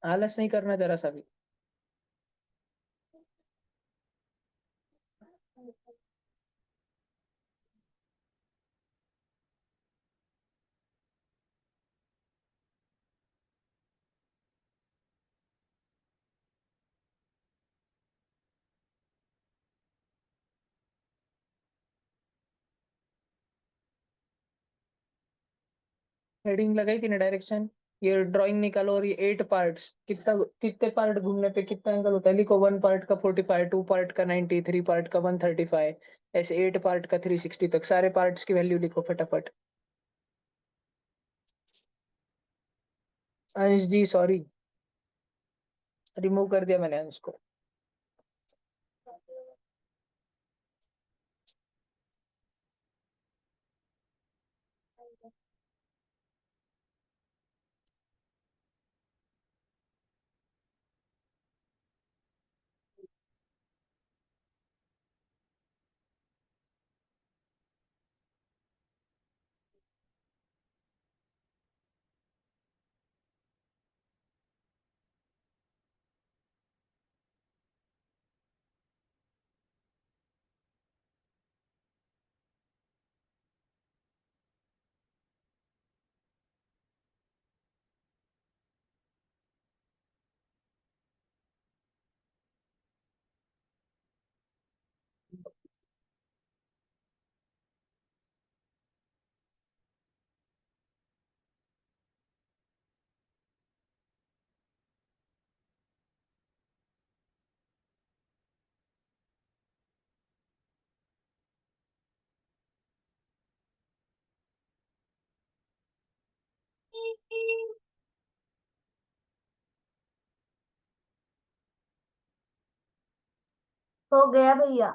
आलस नहीं करना जरा सा भी. हेडिंग लगाई कि नहीं? डायरेक्शन. ये ड्राइंग निकालो और ये 8 पार्ट्स, कितना कितने पार्ट घूमने पे कितना एंगल होता है लिखो. 1 पार्ट का 45, 2 पार्ट का 90, 3 पार्ट का 135, ऐसे 8 पार्ट का 360 तक सारे पार्ट्स की वैल्यू लिखो फटाफट. अंश जी सॉरी, रिमूव कर दिया मैंने अंश को. हो गया भैया।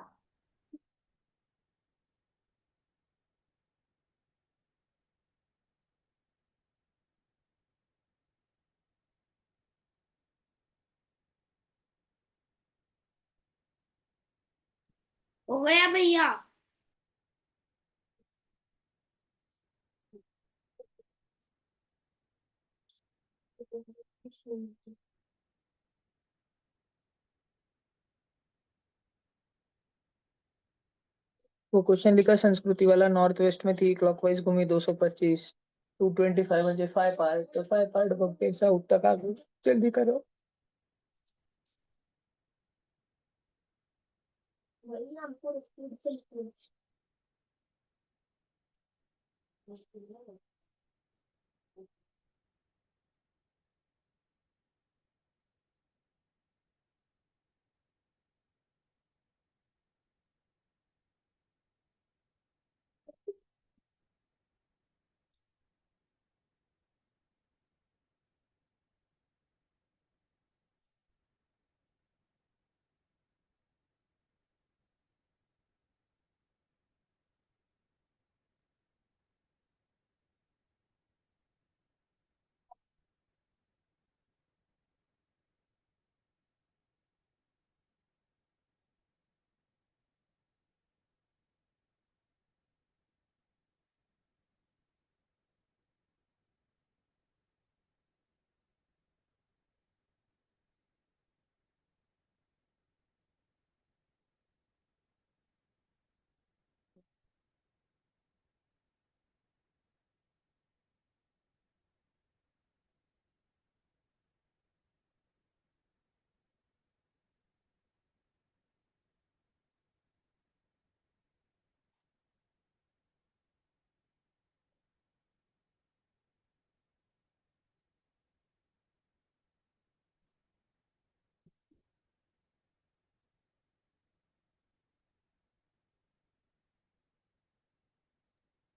हो गया भैया। वो क्वेश्चन लिखा संस्कृति वाला, नॉर्थ वेस्ट में थी, क्लॉकवाइज घूमी 225, 225 म्हणजे 5 पार्ट, तो 5 पार्ट बघते साउथ तक आ गई। जल्दी करो।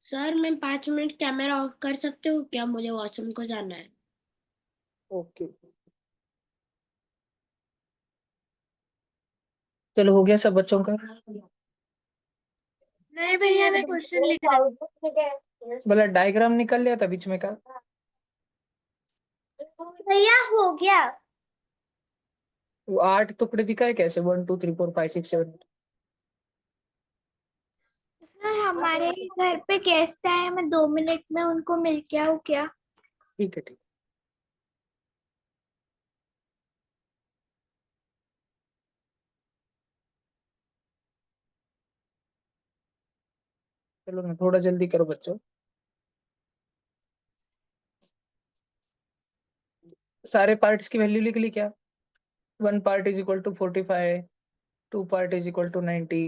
सर मैं 5 मिनट कैमरा ऑफ कर सकते हो क्या? मुझे वॉशरूम को जाना है। ओके, चलो हो गया सब बच्चों का। नहीं भैया मैं क्वेश्चन लिख रहा हूँ। बोला डायग्राम निकल लिया था बीच में का। भैया हो गया। वो 8 टुकड़े दिखाए कैसे, 1 2 3 4 5 6 7। सर हमारे घर पे गेस्ट आए, मैं 2 मिनट में उनको मिल के आऊँ क्या? ठीक है, ठीक। चलो ना, थोड़ा जल्दी करो बच्चों। सारे पार्ट्स की वैल्यू लिख ली क्या? 1 part is equal to 45, 2 part is equal to 90,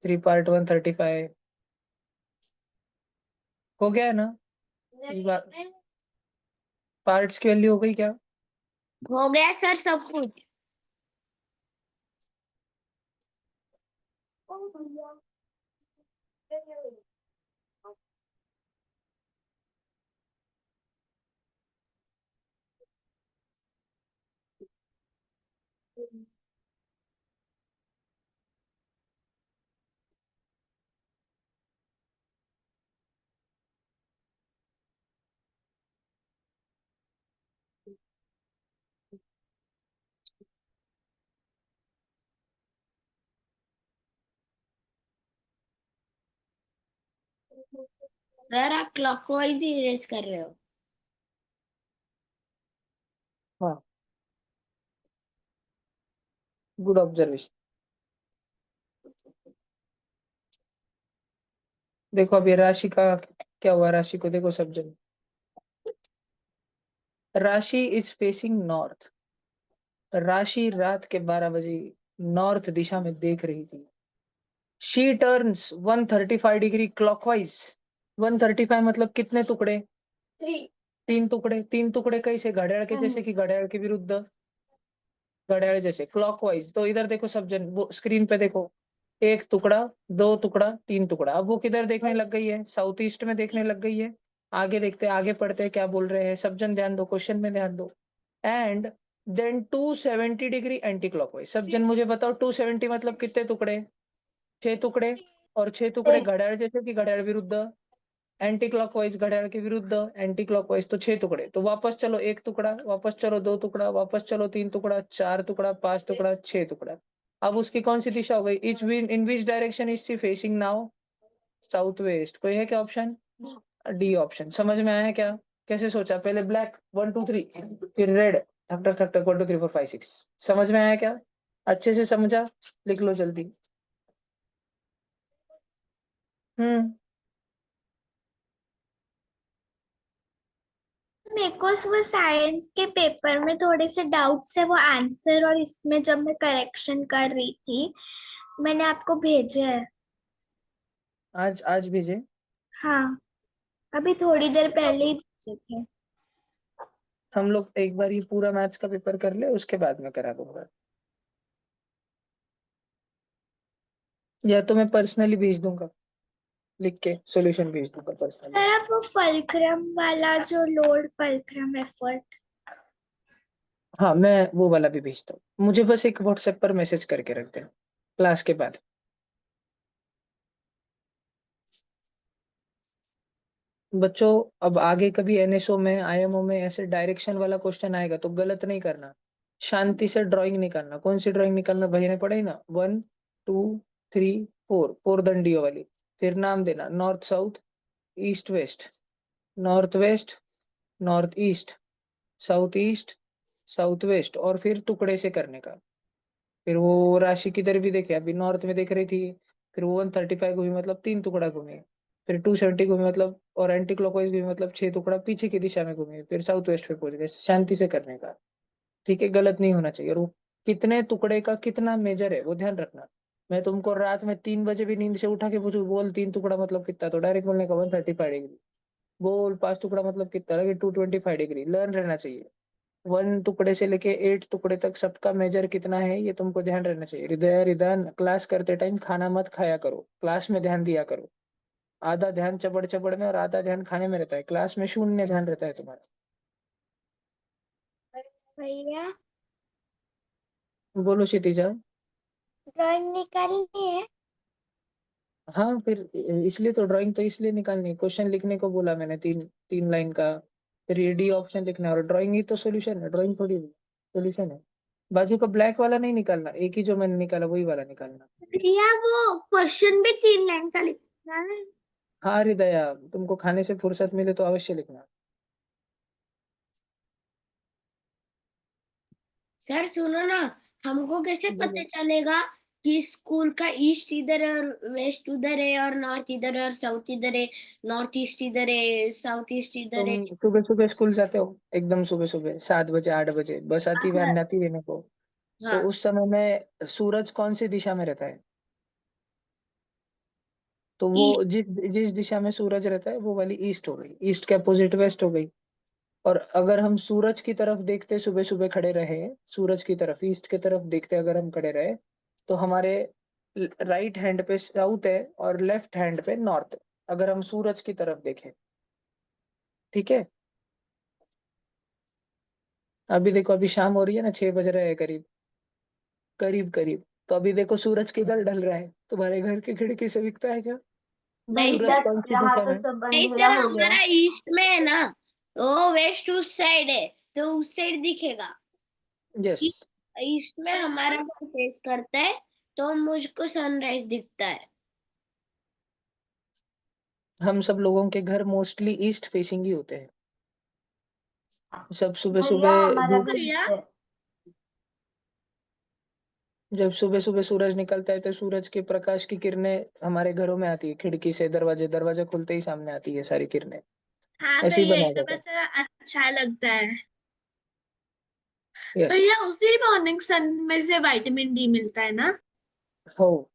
3 part 135। हो गया है ना? पार्ट्स की वैल्यू हो गई क्या? हो गया सर सब कुछ। सर आप क्लॉकवाइज ही इरेज कर रहे हो। हाँ, गुड ऑब्जर्वेशन। देखो अब ये राशि का क्या हुआ, राशि को देखो सब जन। राशि इज फेसिंग नॉर्थ। राशि रात के 12 बजे नॉर्थ दिशा में देख रही थी। She turns 135 degree clockwise. 135 मतलब कितने टुकड़े? 3 टुकड़े। 3 टुकड़े कैसे? घड़ियाल के जैसे कि घड़ियाल के विरुद्ध, घड़ियाल जैसे क्लॉकवाइज। तो इधर देखो सब जन, वो स्क्रीन पे देखो, 1 टुकड़ा, 2 टुकड़ा, 3 टुकड़ा। अब वो किधर देखने लग गई है? साउथ ईस्ट में देखने लग गई है। आगे देखते हैं, आगे पढ़ते हैं क्या बोल रहे हैं। सब जन ध्यान दो, क्वेश्चन में ध्यान दो। And then 270 degree anticlockwise. सब जन मुझे बताओ 270 मतलब कितने टुकड़े? 6 टुकड़े। और 6 टुकड़े घड़ियाल जैसे कि घड़ियाल विरुद्ध, एंटी क्लॉकवाइज घड़ियाल के विरुद्ध, एंटी क्लॉकवाइज तो 6 टुकड़े। तो वापस चलो 1 टुकड़ा, वापस चलो 2 टुकड़ा, वापस चलो 3 टुकड़ा, 4 टुकड़ा, 5 टुकड़ा, 6 टुकड़ा। अब उसकी कौन सी दिशा हो गई? Etch in which direction is she facing now? South west. कोई है क्या ऑप्शन? D option. समझ में आया क्या? कैसे सोचा? पहले ब्लैक 1 2 3, फिर रेड ठक ठक ठक ठक 1 2 3 4 5 6। समझ में आया क्या? अच्छे से समझा? लिख लो जल्दी। मेरे को वो साइंस के पेपर में थोड़े से डाउट्स है वो आंसर, और इसमें जब मैं करेक्शन कर रही थी मैंने आपको भेजे है। आज भेजे? हाँ, अभी थोड़ी देर पहले ही भेजे थे। हम लोग एक बार ये पूरा मैथ्स का पेपर कर ले, उसके बाद में करा दूंगा, या तो मैं पर्सनली भेज दूंगा, लिख के सॉल्यूशन भेज दूंगा पर्सनली। सर आप वो फलक्रम वाला जो लोड फलक्रम एफर्ट, हाँ, मैं वो वाला भी भेजता हूँ। मुझे बस एक व्हाट्सएप पर मैसेज करके रख देना क्लास के बाद। बच्चों, अब आगे कभी एनएसओ में, आईएमओ में ऐसे डायरेक्शन वाला क्वेश्चन आएगा तो गलत नहीं करना, शांति से ड्राइंग निकालना। कौन सी ड्राइंग निकालना भैया ने पढ़ाई ना? 1 2 3 4, 4 दंडियों वाली। फिर नाम देना north south, east west, north west, north east, south east, south west, और फिर टुकड़े से करने का। फिर वो राशि किधर भी देखे, अभी नॉर्थ में देख रही थी, फिर वो 135 घूमी मतलब 3 टुकड़ा घूमे, फिर 270 घूमी मतलब, और एंटी क्लॉकवाइज घूमी मतलब 6 टुकड़ा पीछे की दिशा में घूमे, फिर साउथ वेस्ट पे पहुंच गए। शांति से करने का, ठीक है? गलत नहीं होना चाहिए। और वो कितने टुकड़े का कितना मेजर है वो ध्यान रखना। मैं तुमको रात में 3 बजे भी नींद से उठा के पूछू, बोल 3 टुकड़ा मतलब कितना, तो डायरेक्ट बोलने का 135 डिग्री। बोल 5 टुकड़ा मतलब कितना, लगे 225 डिग्री। लर्न रहना चाहिए। 1 टुकड़े से लेके 8 टुकड़े तक सबका मेजर कितना है ये तुमको ध्यान रहना चाहिए। हृदय रिदान, क्लास करते टाइम खाना मत खाया करो, क्लास में ध्यान दिया करो। आधा ध्यान चबड़ चबड़ में और आधा ध्यान खाने में रहता है, क्लास में शून्य ध्यान रहता है तुम्हारा। भैया बोलो क्षितिजा। ड्राइंग निकालनी है? हाँ, फिर इसलिए तो ड्राइंग तो इसलिए निकालनी है। क्वेश्चन लिखने को बोला मैंने, 3 लाइन का। फिर ये डी ऑप्शन लिखना है, और ड्राइंग ही तो सोल्यूशन है, ड्राइंग थोड़ी सोल्यूशन है। बाजू का ब्लैक वाला नहीं निकालना, एक ही जो मैंने निकाला वही वाला निकालना। भैया वो क्वेश्चन भी 3 लाइन का लिखना है? हाँ हृदया, तुमको खाने से फुर्सत मिले तो अवश्य लिखना। सर सुनो ना, हमको कैसे बोलो। पता चलेगा कि स्कूल का ईस्ट इधर है और वेस्ट उधर है और नॉर्थ इधर है और साउथ इधर है, नॉर्थ ईस्ट इधर है, साउथ ईस्ट इधर है? तुम सुबह सुबह स्कूल जाते हो? एकदम सुबह सुबह 7 बजे 8 बजे बस आती, हाँ वैन आती रहने को। तो हाँ। उस समय में सूरज कौन सी दिशा में रहता है? तो वो ईस्ट। जिस जिस दिशा में सूरज रहता है वो वाली ईस्ट हो गई, ईस्ट के अपोजिट वेस्ट हो गई। और अगर हम सूरज की तरफ देखते सुबह सुबह खड़े रहे, सूरज की तरफ ईस्ट की तरफ देखते अगर हम खड़े रहे, तो हमारे राइट हैंड पे साउथ है और लेफ्ट हैंड पे नॉर्थ है, अगर हम सूरज की तरफ देखें। ठीक है? अभी देखो, अभी शाम हो रही है ना, 6 बज रहे हैं करीब करीब करीब। तो अभी देखो सूरज किधर ढल रहा है, तुम्हारे घर की खिड़की से दिखता है क्या? नहीं सूरज सर, कौन सी यहाँ दिशा तो में? सब नहीं अंधेरा सर, हो गया। हमारा ईस्ट में है ना, तो वेस्ट उस साइड है, तो उस साइड दिखेगा। यस। ईस्ट में हमारा घर फेस करता है, तो मुझको सनराइज दिखता है। हम सब लोगों के घर मोस्टली ईस्ट फेसिंग ही होते हैं। सब सुबह भैया सुबह हमारा धूप, भी ईस्ट है। जब सुबह सुबह सूरज निकलता है तो सूरज के प्रकाश की किरणें हमारे घरों में आती है, खिड़की से, दरवाजा खुलते ही सामने आती है सारी किरणें। हाँ ऐसे ही भैया, बनाया इससे जाता बस अच्छा लगता है। है। यस। भैया उसी मॉर्निंग सन में से विटामिन डी मिलता है ना? हो,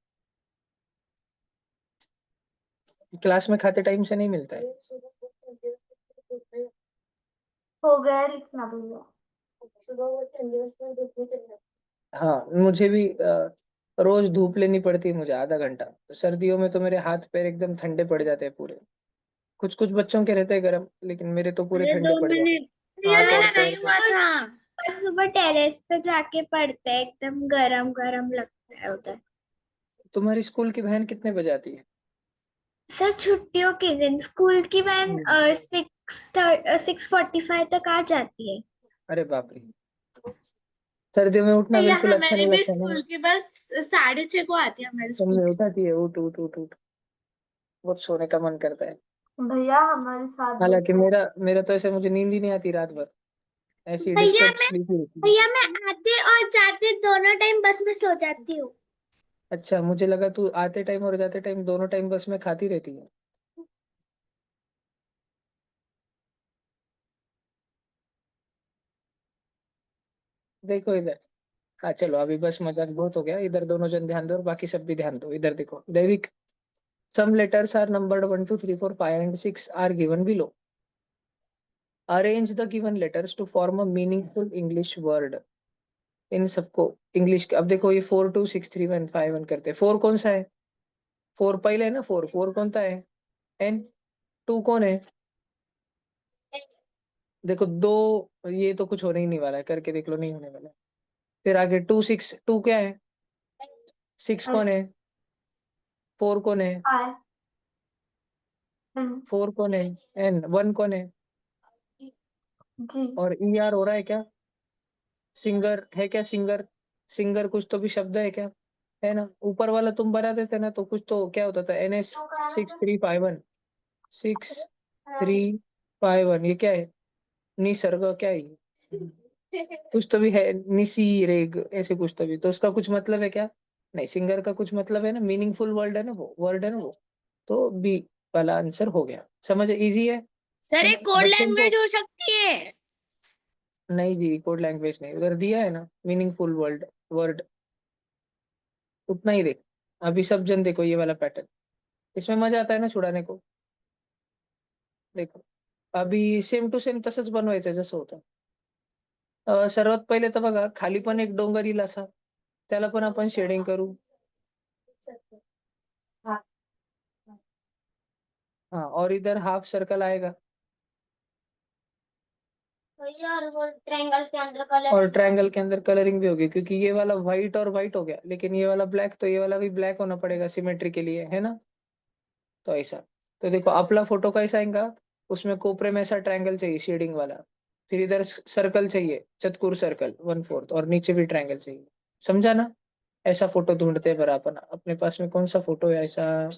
क्लास में खाते टाइम से नहीं मिलता है। हो गया लिखना भैया। हाँ, मुझे भी रोज धूप लेनी पड़ती है मुझे आधा घंटा। सर्दियों में तो मेरे हाथ पैर एकदम ठंडे पड़ जाते हैं पूरे। कुछ कुछ बच्चों के रहते हैं गर्म, लेकिन मेरे तो पूरे अरे ठंडे दो पड़ जाते मिनट हैं भैया, हाथ और मेरा पैर नहीं पे। हुआ था। और सुबह टेरेस पे जाके पढ़ते हैं, एकदम गरम गरम लगता है उधर। तुम्हारी स्कूल की वैन कितने बजे आती है? सर छुट्टियों के दिन स्कूल की वैन 6:45 तक आ जाती है। अरे बाप रे, सर्दियों में उठना भैया बिल्कुल अच्छा हमारी नहीं भी लगता ना। स्कूल की बस 6:30 को आती है हमारे स्कूल तुमने की। उठाती है, उठ उठ उठ उठ, बहुत सोने का मन करता है। भैया हमारी 7 बजे हालांकि मेरा मेरा तो ऐसे, मुझे नींद ही नहीं आती रात भर, ऐसी भैया डिस्टर्ब मैं स्लीप होती है। भैया मैं आते और जाते दोनों टाइम बस में सो जाती हूँ। अच्छा, मुझे लगा तू आते टाइम और जाते टाइम दोनों टाइम बस में खाती रहती है। देखो इधर, हाँ चलो अभी बस मजाक बहुत हो गया, इधर दोनों जन ध्यान दो और बाकी सब भी ध्यान दो। इधर देखो दैविक, some letters are numbered 1 2 3 4 5 and 6 are given below. Arrange the given letters to form a meaningful English word. इन सबको इंग्लिश, अब देखो ये 4 2 6 3 1 5 1 करते हैं। 4 कौन सा है? 4 पहले है ना, 4 4 कौन सा है? एन। 2 कौन है? देखो दो, ये तो कुछ होने ही नहीं वाला है, करके देख लो, नहीं होने वाला है। फिर आगे 2 6, 2 क्या है? 6 कौन है? 4 कौन है? आई 4 कौन है? एन। 1 कौन है? जी और ई आर हो रहा है क्या? सिंगर है क्या? सिंगर, सिंगर कुछ तो भी शब्द है क्या? है ना, ऊपर वाला तुम बना देते ना तो कुछ तो क्या होता था, NS 6351, 6351, ये क्या है? निसर्ग क्या है ये? कुछ तो भी है, निसी रेग, ऐसे कुछ तो भी, तो उसका कुछ मतलब है क्या? नहीं, सिंगर का कुछ मतलब है ना, मीनिंगफुल वर्ड है ना, वो वर्ड है ना वो। तो बी वाला आंसर हो गया। समझ, इजी सर है ये ना कोड बच्चों को? लैंग्वेज हो सकती है? नहीं जी, कोड लैंग्वेज नहीं, उधर दिया है ना मीनिंगफुल वर्ड, वर्ड उतना ही देख। अभी सब जन देखो ये वाला पैटर्न, इसमें मजा आता है ना छुड़ाने को। देखो अभी सेम टू सेम तसंच बनवायचं जसं होतं. सर्वात पहिले तर बघा, खाली पण एक डोंगर येईल असा, त्याला पण आपण शेडिंग करू. हाँ, और इधर हाफ सर्कल आएगा भैया और वो ट्रायंगल के अंदर कलर और ट्रायंगल के अंदर कलरिंग भी होगी, क्योंकि ये वाला व्हाइट और व्हाइट हो गया, लेकिन ये वाला ब्लैक, तो ये वाला भी ब्लैक होना पड़ेगा सिमेट्री के लिए, है ना? तो ऐसा, तो देखो अपना फोटो कैसा आएगा, उसमें कोपरे में ऐसा ट्रायंगल चाहिए शेडिंग वाला, फिर इधर सर्कल चाहिए, चतुर सर्कल 1/4, और नीचे भी ट्रायंगल चाहिए। समझा ना? ऐसा फोटो ढूंढते हैं बराबर, अपने पास में कौन सा फोटो है ऐसा?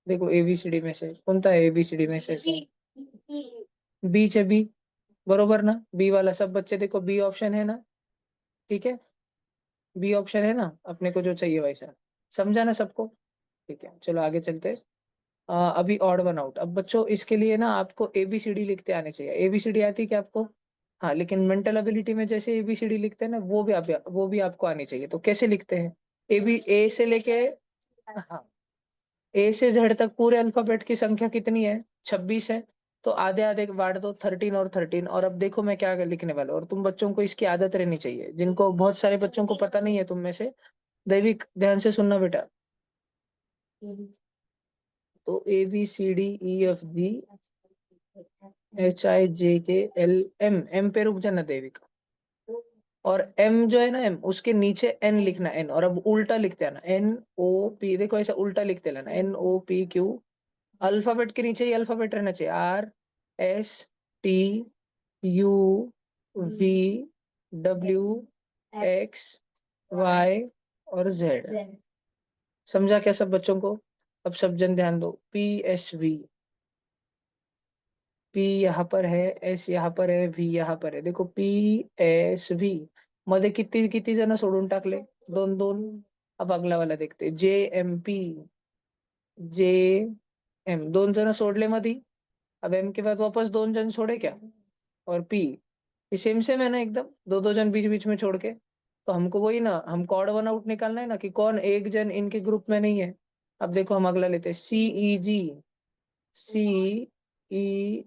देखो एबीसीडी में से कौन सा है, एबीसीडी में से बीच है, बी, बरोबर ना? बी वाला, सब बच्चे देखो बी ऑप्शन है ना, ठीक है, बी ऑप्शन है ना अपने को जो चाहिए वैसा। समझा ना सबको? ठीक है, चलो आगे चलते हैं। अभी ऑड वन आउट, अब बच्चों इसके लिए ना आपको एबीसीडी लिखते आने चाहिए। एबीसीडी आती है क्या आपको? हाँ, लेकिन मेंटल एबिलिटी में जैसे एबीसीडी लिखते हैं ना, वो भी आपको आनी चाहिए। तो कैसे लिखते हैं? ए से लेके, हाँ, ए से जेड तक पूरे अल्फाबेट की संख्या कितनी है? 26 है। तो आधे आधे बांट दो, 13 और 13। और अब देखो मैं क्या लिखने वाला हूं, और तुम बच्चों को इसकी आदत रहनी चाहिए, जिनको बहुत सारे बच्चों को पता नहीं है तुम में से। दैविक ध्यान से सुनना बेटा। तो ABCDEFG HIJKL M, एम पे रुक जाना देविक। और एम जो है ना, एम उसके नीचे एन लिखना, एन, और अब उल्टा लिखते आना, NOP, देखो ऐसा उल्टा लिखते रहना, NOPQ। अल्फाबेट के नीचे ही अल्फाबेट रहना चाहिए, RSTUVWXY और Z। समझा क्या सब बच्चों को? अब सब जन ध्यान दो, PSV, P यहाँ पर है, S यहाँ पर है, V यहाँ पर है। देखो PSV मध्ये किती किती जण सोडून टाकले? 2 2। अब अगला वाला देखते, JMP, JM 2 जण सोडले मधी, अब M के बाद वापस 2 जन छोड़े क्या? और P, ये सेम सेम है ना एकदम, दो दो जन बीच बीच में छोड़ के। तो हमको वही ना, हमको ऑड वन आउट निकालना है ना, कि कौन एक जन इनके ग्रुप में नहीं है। अब देखो हम अगला लेते हैं, CEG,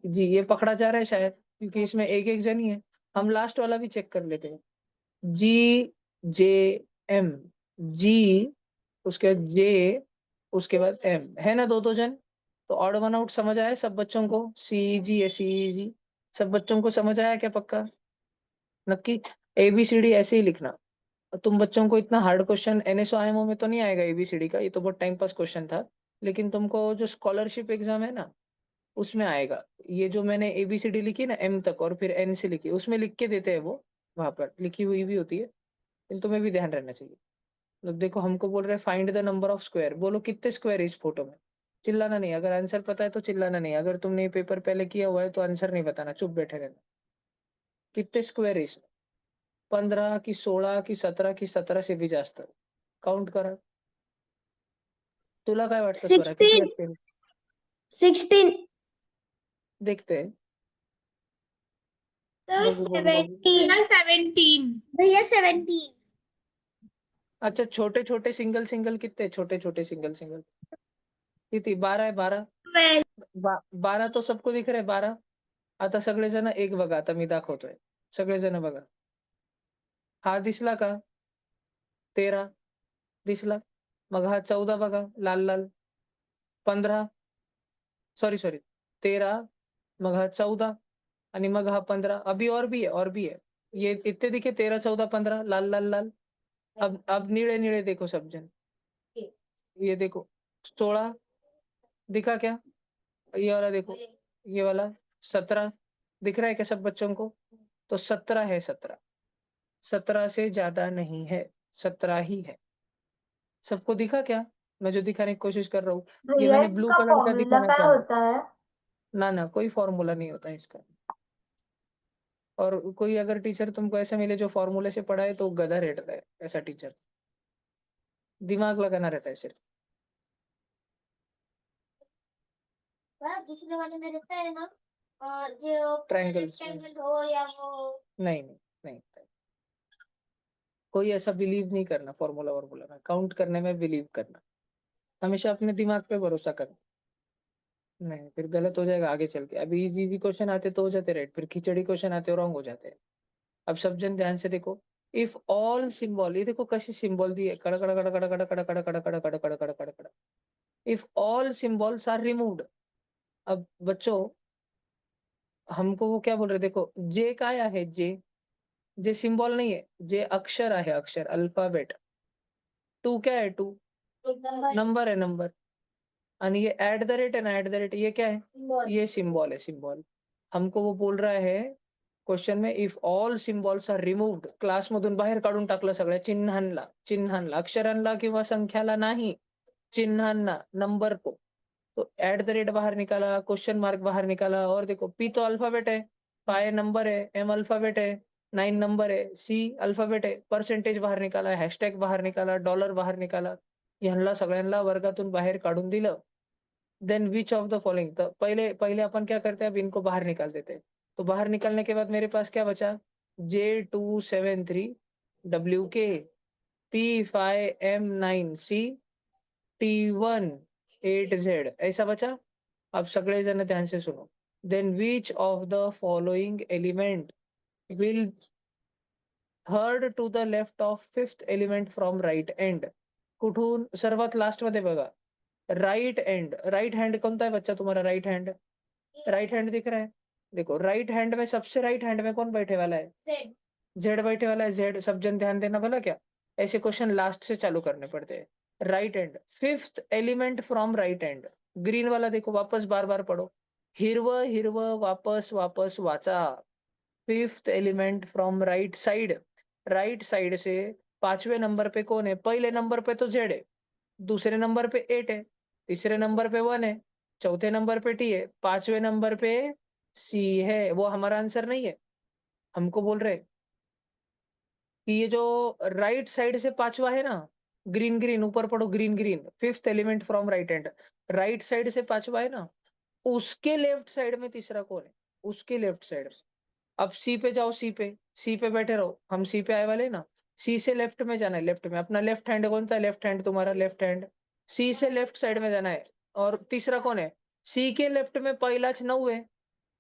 ये पकड़ा जा रहा है शायद, क्योंकि इसमें एक एक जन ही है। हम लास्ट वाला भी चेक कर लेते हैं, GJM, जी, उसके बाद जे, उसके बाद एम, है ना दो दो जन। तो ऑड वन आउट समझ आया सब बच्चों को? CEG या CEG सब बच्चों को समझ आया क्या पक्का? नक्की ABCD ऐसे ही लिखना। तुम बच्चों को इतना हार्ड क्वेश्चन NSO-IMO में तो नहीं आएगा ABCD का, ये तो बहुत टाइम पास क्वेश्चन था। लेकिन तुमको जो स्कॉलरशिप एग्जाम है ना, उसमें आएगा। ये जो मैंने ABCD लिखी ना M तक और फिर N से लिखी, उसमें लिख के देते हैं वो, वहां पर लिखी हुई भी होती है। लेकिन तुम्हें भी ध्यान रहना चाहिए। तो देखो हमको बोल रहे find the number of square, बोलो कितने स्क्वायर इस फोटो में। चिल्लाना नहीं, अगर आंसर पता है तो चिल्लाना नहीं, अगर तुमने ये पेपर पहले किया हुआ है तो आंसर नहीं बताना, चुप बैठे रहना। कितने स्क्वायर है इसमें? 15 की 16 की 17 की 17 से भी जास्त काउंट करा। तुला काय वाटतं स्वरा, किती 16 असतील? 16 देखते हैं, सर बघू बघू बघू। 17 17. भैया 17 अच्छा छोटे छोटे सिंगल सिंगल कितने, छोटे छोटे सिंगल सिंगल किती? 12 आहे, 12 12 12 तो सबको दिख रहा है 12। आता सगळेजण एक बघा, आता मी दाखवतोय, सगळेजण बघा, हा दिसला का? 13 दिसला, मग हा 14 बघा, लाल लाल, 15 सॉरी सॉरी 13, मग हा 14 आणि मग हा 15, अभी और भी है, और भी है, ये इतने दिखे 13 14 15 लाल लाल लाल। अब नीले नीले देखो सब जन, ये देखो 16 दिखा क्या? ये वाला देखो, ये वाला 17 दिख रहा है क्या सब बच्चों को? तो 17 है, 17 17 से ज्यादा नहीं है, 17 ही है। सबको दिखा क्या मैं जो दिखाने की कोशिश कर रहा हूँ? ये भैया मैंने ब्लू इसका कलर का फॉर्मूला दिखाना क्या चाहा, होता है? ना ना कोई फॉर्मूला नहीं होता है इसका। और कोई अगर टीचर तुमको ऐसा मिले जो फॉर्मूले से पढ़ाए तो गधा रहता है ऐसा टीचर, दिमाग लगाना रहता है सिर्फ। दूसरे वाले में रहता है ना जो ट्रायंगल्स rectangle हो या वो नहीं नहीं नहीं, कोई ऐसा बिलीव नहीं करना फॉर्मूला वॉर्मूला में, काउंट करने में बिलीव करना, हमेशा अपने दिमाग पे भरोसा करना। नहीं फिर गलत हो जाएगा आगे चल के। अभी इजी इजी क्वेश्चन आते तो हो जाते राइट, फिर खिचड़ी क्वेश्चन आते रॉन्ग हो जाते हैं। अब सब जन ध्यान से देखो, इफ ऑल सिंबल, ये देखो कैसे सिंबल दिए, कड़ा कड़ा कड़ा कड़ा कड़ा कड़ा कड़ा कड़ा कड़ा कड़ा कड़ा कड़ा कड़ा कड़ा, if all symbols are removed. अब बच्चों हमको वो क्या बोल रहे, देखो जे काय आहे, जे जे सिंबल नहीं है, जे अक्षर आहे, अक्षर अल्फाबेट। टू क्या है? टू नंबर है, नंबर। आणि ये ऍट द रेट है ना, ऍट द रेट, ये क्या है? ये सिंबल है, सिंबल। हमको वो बोल रहा है क्वेश्चन में, if all symbols are removed, क्लासमधून बाहेर काढून टाकलं सगळ्या चिन्हांना, चिन्हांना अक्षरांना किंवा संख्याला नाही, चिन्हांना, नंबर को। तो एट द रेट बाहर निकाला, क्वेश्चन मार्क बाहर निकाला, और देखो पी तो अल्फाबेट है, पाए नंबर है, एम अल्फाबेट है, 9 नंबर है, सी अल्फाबेट है, परसेंटेज बाहर निकाला, हॅशटॅग बाहर निकाला, डॉलर बाहर निकाला, ह्यांना सगळ्यांना वर्गातून बाहेर काढून दिलं। Then which of the following, तो पहले पहले अपन क्या करते हैं, अब इनको बाहर निकाल देते हैं। तो बाहर निकालने के बाद मेरे पास क्या बचा? J273 WK P5M9C T18Z, ऐसा बचा। अब सगळे जण ध्यान से सुनो, then which of the following element will third to the left of fifth element from right end, कुठून सर्वात लास्ट मध्ये बघा, राइट एंड, राइट हैंड कौन सा है बच्चा तुम्हारा? राइट हैंड, राइट हैंड दिख रहा है? देखो राइट हैंड में सबसे राइट हैंड में कौन बैठे वाला है? जेड बैठे वाला है, जेड। सब जन ध्यान देना भला, क्या ऐसे क्वेश्चन लास्ट से चालू करने पड़ते हैं। Right hand, fifth element from right hand, green वाला देखो, वापस बार बार पढ़ो, हिरव हिरव वापस वापस वाचा, fifth element from right side, right side से 5वें नंबर पे कौन है? पहले नंबर पे तो जेड है, दूसरे नंबर पे 8 है, तीसरे नंबर पे 1 है, चौथे नंबर पे टी है, 5वें नंबर पे सी है। वो हमारा आंसर नहीं है। हमको बोल रहे कि ये जो राइट साइड से 5वां है ना, ग्रीन ग्रीन, ऊपर पढ़ो, green green, fifth element from right hand, right side से 5वां है ना, उसके लेफ्ट साइड में तीसरा कौन है? उसके लेफ्ट साइड। अब सी पे जाओ, सी पे, सी पे बैठे रहो, हम सी पे आए वाले ना, सी से लेफ्ट में जाना है, लेफ्ट में अपना लेफ्ट हैंड कौन सा है? लेफ्ट हैंड तुम्हारा लेफ्ट हैंड, सी से लेफ्ट साइड में जाना है। और तीसरा कौन है? सी के लेफ्ट में पहलाच 9 है,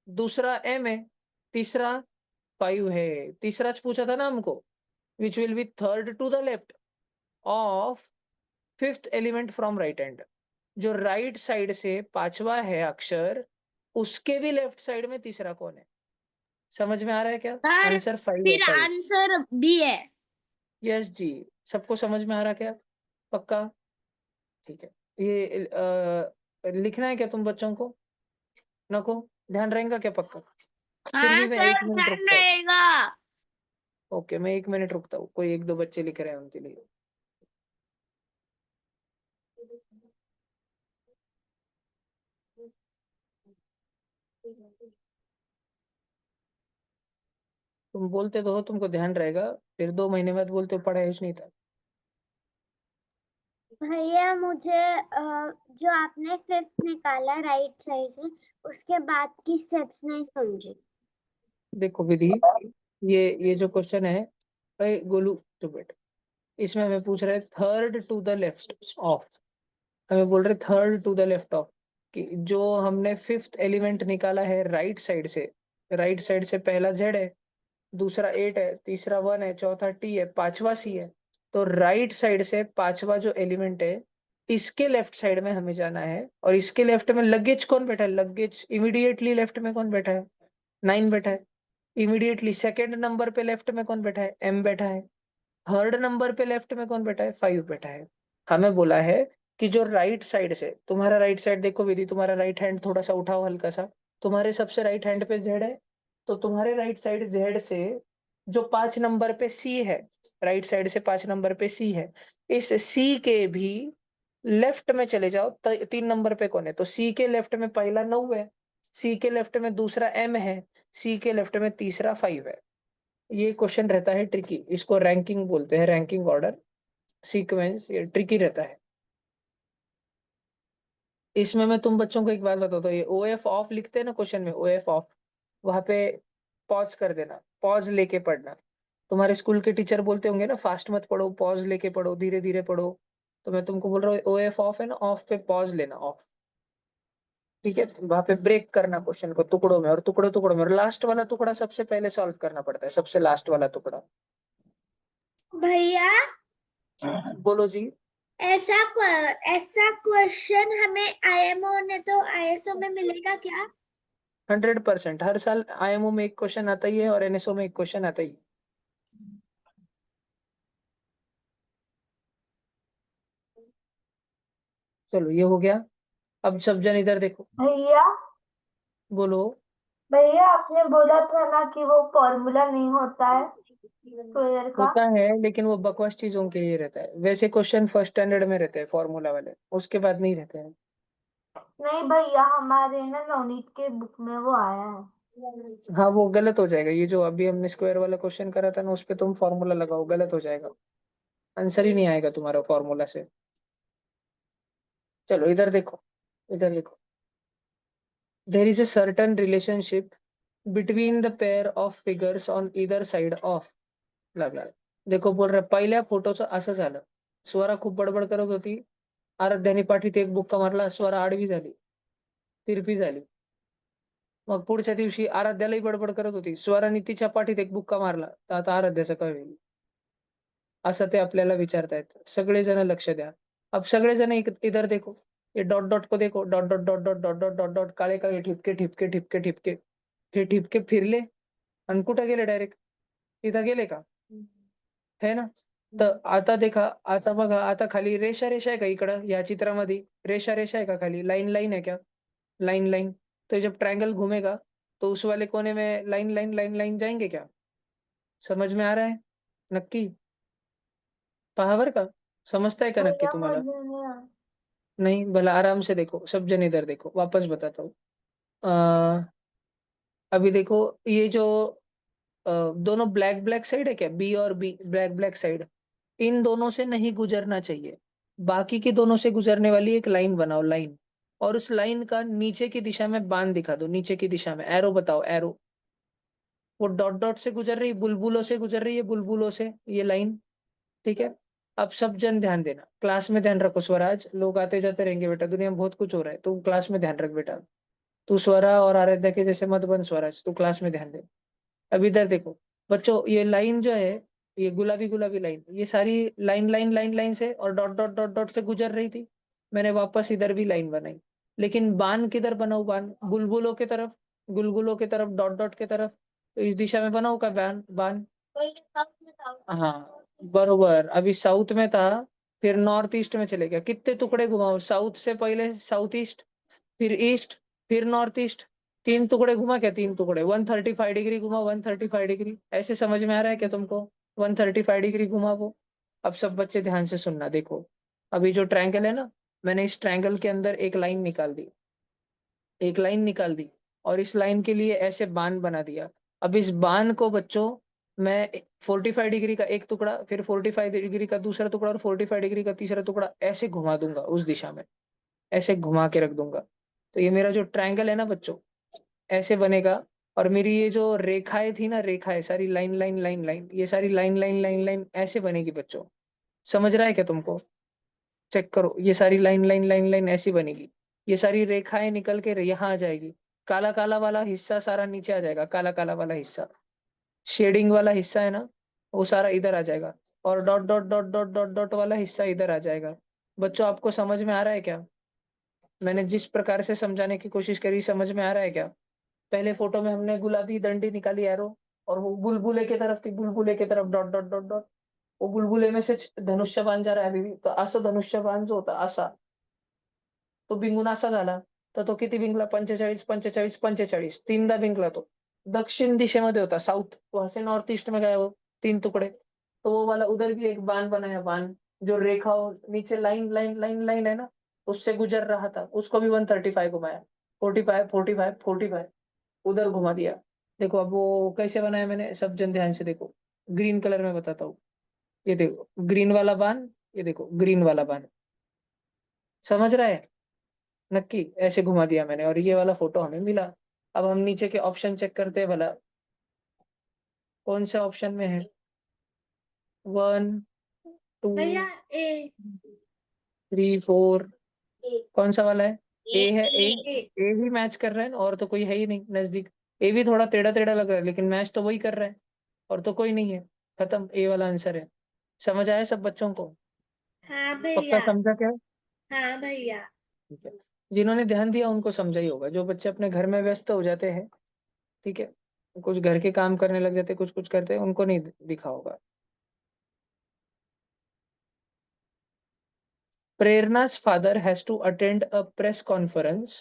दूसरा एम है, तीसरा 5 है। तीसराच पूछा था ना हमको, which will be third to the left of fifth element from right hand. जो राइट साइड से 5वां है अक्षर, उसके भी लेफ्ट साइड में तीसरा कौन है? समझ में आ रहा है क्या? सर आंसर 5 है, फिर 5। आंसर बी है। यस जी। सबको समझ में आ रहा क्या? पक्का? ठीक है। ये लिखना है क्या तुम बच्चों को? नको? ध्यान रहेगा क्या? पक्का? फिर हाँ भी मैं सर 1 मिनट ध्यान रुकता हूँ। रहेगा। ओके, मैं 1 मिनट रुकता हूँ, कोई 1-2 बच्चे लिख रहे हैं उनके लिए। तुम बोलते तो हो तुमको ध्यान रहेगा, फिर 2 महीने बाद बोलते हो पढ़ाई नहीं था। भैया मुझे जो आपने 5th निकाला राइट साइड से, उसके बाद की स्टेप्स नहीं समझी। देखो विधि, ये जो क्वेश्चन है, भाई गोलू तो बेट, इसमें हमें पूछ रहे third to the left of, हमें बोल रहे third to the left of, कि जो हमने 5th एलिमेंट निकाला है राइट साइड से, राइट साइड से पहला जेड है, दूसरा 8 है, तीसरा 1 है, चौथा टी है, पांचवा सी है। तो राइट साइड से पांचवा जो एलिमेंट है, इसके लेफ्ट साइड में हमें जाना है, और इसके लेफ्ट में लगेज कौन बैठा है? लगेज इमीडिएटली लेफ्ट में कौन बैठा है? 9 बैठा है। इमीडिएटली सेकंड नंबर पे लेफ्ट में कौन बैठा है? एम बैठा है। थर्ड नंबर पे लेफ्ट में कौन बैठा है? 5 बैठा है। हमें बोला है कि जो राइट साइड से, तुम्हारा राइट साइड देखो विधि, तुम्हारा राइट हैंड थोड़ा सा उठाओ हल्का सा, तुम्हारे सबसे राइट हैंड पे जेड है, तो तुम्हारे राइट साइड जेड से जो 5 नंबर पे सी है, राइट साइड से 5 नंबर पे सी है, इस सी के भी लेफ्ट में चले जाओ। 3 नंबर पे कौन है? तो सी के लेफ्ट में पहला 9 है, सी के लेफ्ट में दूसरा एम है, सी के लेफ्ट में तीसरा 5 है। ये क्वेश्चन रहता है ट्रिकी, इसको रैंकिंग बोलते हैं, रैंकिंग ऑर्डर सीक्वेंस, ये ट्रिकी रहता है। इसमें मैं तुम बच्चों को एक बात बताता हूँ, ये ओ एफ ऑफ लिखते हैं ना क्वेश्चन में, ओ एफ ऑफ, वहां पे पॉज कर देना, पॉज लेके पढ़ना। तुम्हारे स्कूल के टीचर बोलते होंगे ना फास्ट मत पढ़ो, पॉज लेके पढ़ो, धीरे धीरे पढ़ो, तो मैं तुमको बोल रहा हूँ ओ एफ ऑफ है ना, ऑफ पे पॉज लेना, ऑफ। ठीक है, वहां पे ब्रेक करना क्वेश्चन को टुकड़ों में, और टुकड़ों टुकड़ों में, और लास्ट वाला टुकड़ा सबसे पहले सॉल्व करना पड़ता है, सबसे लास्ट वाला टुकड़ा। भैया बोलो जी। ऐसा क्वेश्चन हमें आईएमओ ने तो आईएसओ में मिलेगा क्या? 100%, हर साल आईएमओ में एक क्वेश्चन आता ही है, और एनएसओ में एक क्वेश्चन आता ही है। चलो ये हो गया। अब सब जन इधर देखो, भैया बोलो। भैया आपने बोला था ना कि वो फॉर्मूला नहीं होता है स्क्वायर का। होता है, लेकिन वो बकवास चीजों के लिए रहता है, वैसे क्वेश्चन फर्स्ट स्टैंडर्ड में रहते हैं फॉर्मूला वाले, उसके बाद नहीं रहते हैं। नहीं भैया हमारे ना नवनीत के बुक में वो आया है। हाँ वो गलत हो जाएगा, ये जो अभी हमने स्क्वायर वाला क्वेश्चन करा था ना, उस पे तुम फॉर्मूला लगाओ, गलत हो जाएगा, आंसर ही नहीं आएगा तुम्हारा फॉर्मूला से। चलो इधर देखो, इधर देखो, there is a certain relationship between the pair of figures on either side of blah. देखो बोल रहा पहिल्या फोटोचं असं झालं, स्वरा खूप बडबड करत होती, आराध्याने पाठीत एक बुक्का मारला, स्वरा आडवी झाली, तिरपी झाली. मग पुढच्या दिवशी आराध्यालाही बडबड करत होती, स्वराने तिच्या पाठीत एक बुक्का मारला, तर आता आराध्याचं काय होईल? असं ते आपल्याला विचारतायत. सगळेजण लक्ष द्या. अब सगळेजण इधर देखो, ये डॉट डॉट को देखो, dot dot dot dot dot dot dot dot, काळे काळे ठिपके ठिपके ठिपके ठिपके, हे ठिपके फिरले आणि कुठे गेले? डायरेक्ट इथं गेले का? है ना? तर आता देखा, आता बघा, आता खाली रेषा रेषा आहे का इकडं या चित्रामध्ये? रेषा रेषा है का खाली? लाइन लाइन है क्या? Line line. तो जब ट्रायंगल घूमेगा तो उस वाले कोने में लाइन लाइन लाइन लाइन जाएंगे क्या? समझ में आ रहा है? नक्की पहा बर का, समजताय का नक्की भैया तुम्हाला? मुझे नहीं आया। नहीं? भला आराम से देखो, सब जन इधर देखो, वापस बताता हूँ। अ, अभी देखो, ये जो दोनों ब्लैक ब्लैक साइड है क्या, बी और बी, ब्लैक ब्लैक साइड, इन दोनों से नहीं गुजरना चाहिए, बाकी के दोनों से गुजरने वाली एक लाइन बनाओ, लाइन, और उस लाइन का नीचे की दिशा में बांध दिखा दो, नीचे की दिशा में एरो बताओ, एरो। वो डॉट डॉट से गुजर रही, बुलबुलों से गुजर रही है, बुलबुलों से ये लाइन। ठीक है, अब सब जन ध्यान देना, क्लास में ध्यान रखो स्वराज, लोग आते जाते रहेंगे बेटा, दुनिया में बहुत कुछ हो रहा है, तू क्लास में ध्यान रख बेटा। तू स्वरा और आराध्या के जैसे मत बन स्वराज, तू क्लास में ध्यान दे। अब इधर देखो बच्चों, ये लाइन जो है, ये गुलाबी गुलाबी लाइन, ये सारी लाइन लाइन लाइन लाइन से और डॉट डॉट डॉट डॉट से गुजर रही थी, मैंने वापस इधर भी लाइन बनाई, लेकिन बाण किधर बनाऊं? बाण बुलबुलों की तरफ, गुलगुलों की तरफ, डॉट डॉट की तरफ, तो इस दिशा में बना होगा बाण बाण। हाँ बरोबर, अभी साउथ में था, फिर नॉर्थ ईस्ट में चले गया। कितने टुकड़े घुमाओ, साउथ से पहले साउथ ईस्ट, फिर ईस्ट, फिर नॉर्थ ईस्ट, 3 टुकड़े घुमा क्या, 3 टुकड़े, 135 डिग्री घुमा, 135 डिग्री। ऐसे समझ में आ रहा है क्या तुमको? 135 डिग्री घुमा वो। अब सब बच्चे ध्यान से सुनना, देखो अभी जो ट्रायंगल है ना, मैंने इस ट्रायंगल के अंदर एक लाइन निकाल दी, एक लाइन निकाल दी, और इस लाइन के लिए ऐसे बाण बना दिया। अब इस बाण को बच्चों मैं 45 डिग्री का एक टुकड़ा, फिर 45 डिग्री का दूसरा टुकड़ा, और 45 डिग्री का तीसरा टुकड़ा ऐसे घुमा दूंगा उस दिशा में, ऐसे घुमा के रख दूंगा। तो ये मेरा जो ट्रायंगल है ना बच्चों, ऐसे बनेगा। और मेरी ये जो रेखाएं थी ना, रेखाएं सारी लाइन लाइन लाइन लाइन, ये सारी लाइन लाइन लाइन लाइन ऐसे बनेगी बच्चों। समझ रहा है क्या तुमको? चेक करो, ये सारी लाइन लाइन लाइन लाइन ऐसी बनेगी। ये सारी रेखाएं निकल के यहाँ आ जाएगी। काला काला वाला हिस्सा सारा नीचे आ जाएगा, काला काला वाला हिस्सा, शेडिंग वाला हिस्सा है ना, वो सारा इधर आ जाएगा। और dot dot dot dot dot dot वाला हिस्सा इधर आ जाएगा। बच्चों आपको समझ में आ रहा है क्या? मैंने जिस प्रकार से समझाने की कोशिश करी, समझ में आ रहा है क्या? पहले फोटो में हमने गुलाबी डंडी निकाली एरो, और वो बुलबुले की तरफ थी, बुलबुले की तरफ डॉट डॉट डॉट डॉट। वो बुलबुले में से धनुष्य बाण जा रहा है अभी भी, तो असं धनुष्य बाण जो होता असा, तो बिंगून असा झाला, तर तो किती बिंगला, 45 45 45, तीनदा बिंगला तो। दक्षिण दिशेमध्ये होता, साउथ, वहां से नॉर्थ ईस्ट में गया वो, 3 टुकड़े। तो वो वाला उधर भी एक बाण बनाया, बाण जो रेखा और नीचे लाइन लाइन लाइन लाइन है ना, उससे गुजर रहा था, उसको भी 135 घुमाया, 45 45 45 उधर घुमा दिया। देखो अब वो कैसे बनाया मैंने, सब जन ध्यान से देखो, ग्रीन कलर में बताता हूँ। ये देखो ग्रीन वाला बाण, ये देखो ग्रीन वाला बाण, समझ रहा है? नक्की ऐसे घुमा दिया मैंने, और ये वाला फोटो हमें मिला। अब हम नीचे के ऑप्शन चेक करते हैं भला, कौन सा ऑप्शन में है। 1 2 भैया ए 3 4, कौन सा वाला है? ए है, ए ए ए भी मैच कर रहा है ना, और तो कोई है ही नहीं नजदीक। ए भी थोड़ा टेढ़ा टेढ़ा लग रहा है, लेकिन मैच तो वही कर रहा है, और तो कोई नहीं है। खत्म, ए वाला आंसर है। समझ आया सब बच्चों को? हाँ पक्का भैया, समझा क्या? हाँ भैया। ठीक है, जिन्होंने ध्यान दिया उनको समझा ही होगा। जो बच्चे अपने घर में व्यस्त हो जाते हैं, ठीक है, कुछ घर के काम करने लग जाते, कुछ कुछ करते हैं, उनको नहीं दिखा होगा। Prerna's father has to attend a press conference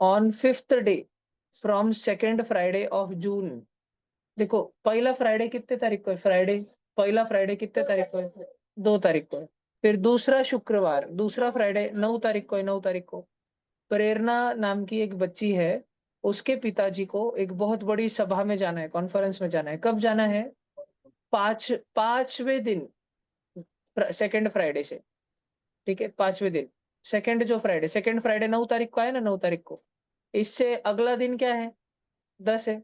on 5th day from second Friday of June. देखो पहला फ्राइडे कितने तारीख को है? फ्राइडे, पहला फ्राइडे कितने तारीख को है? 2 तारीख को है। फिर दूसरा शुक्रवार, दूसरा फ्राइडे 9 तारीख को है, 9 तारीख को। प्रेरणा नाम की एक बच्ची है, उसके पिताजी को एक बहुत बड़ी सभा में जाना है, कॉन्फ्रेंस में जाना है। कब जाना है? 5वें दिन, सेकेंड फ्राइडे से, ठीक है, 5वें दिन। सेकेंड फ्राइडे 9 तारीख को है ना, 9 तारीख को। इससे अगला दिन क्या है? 10 है।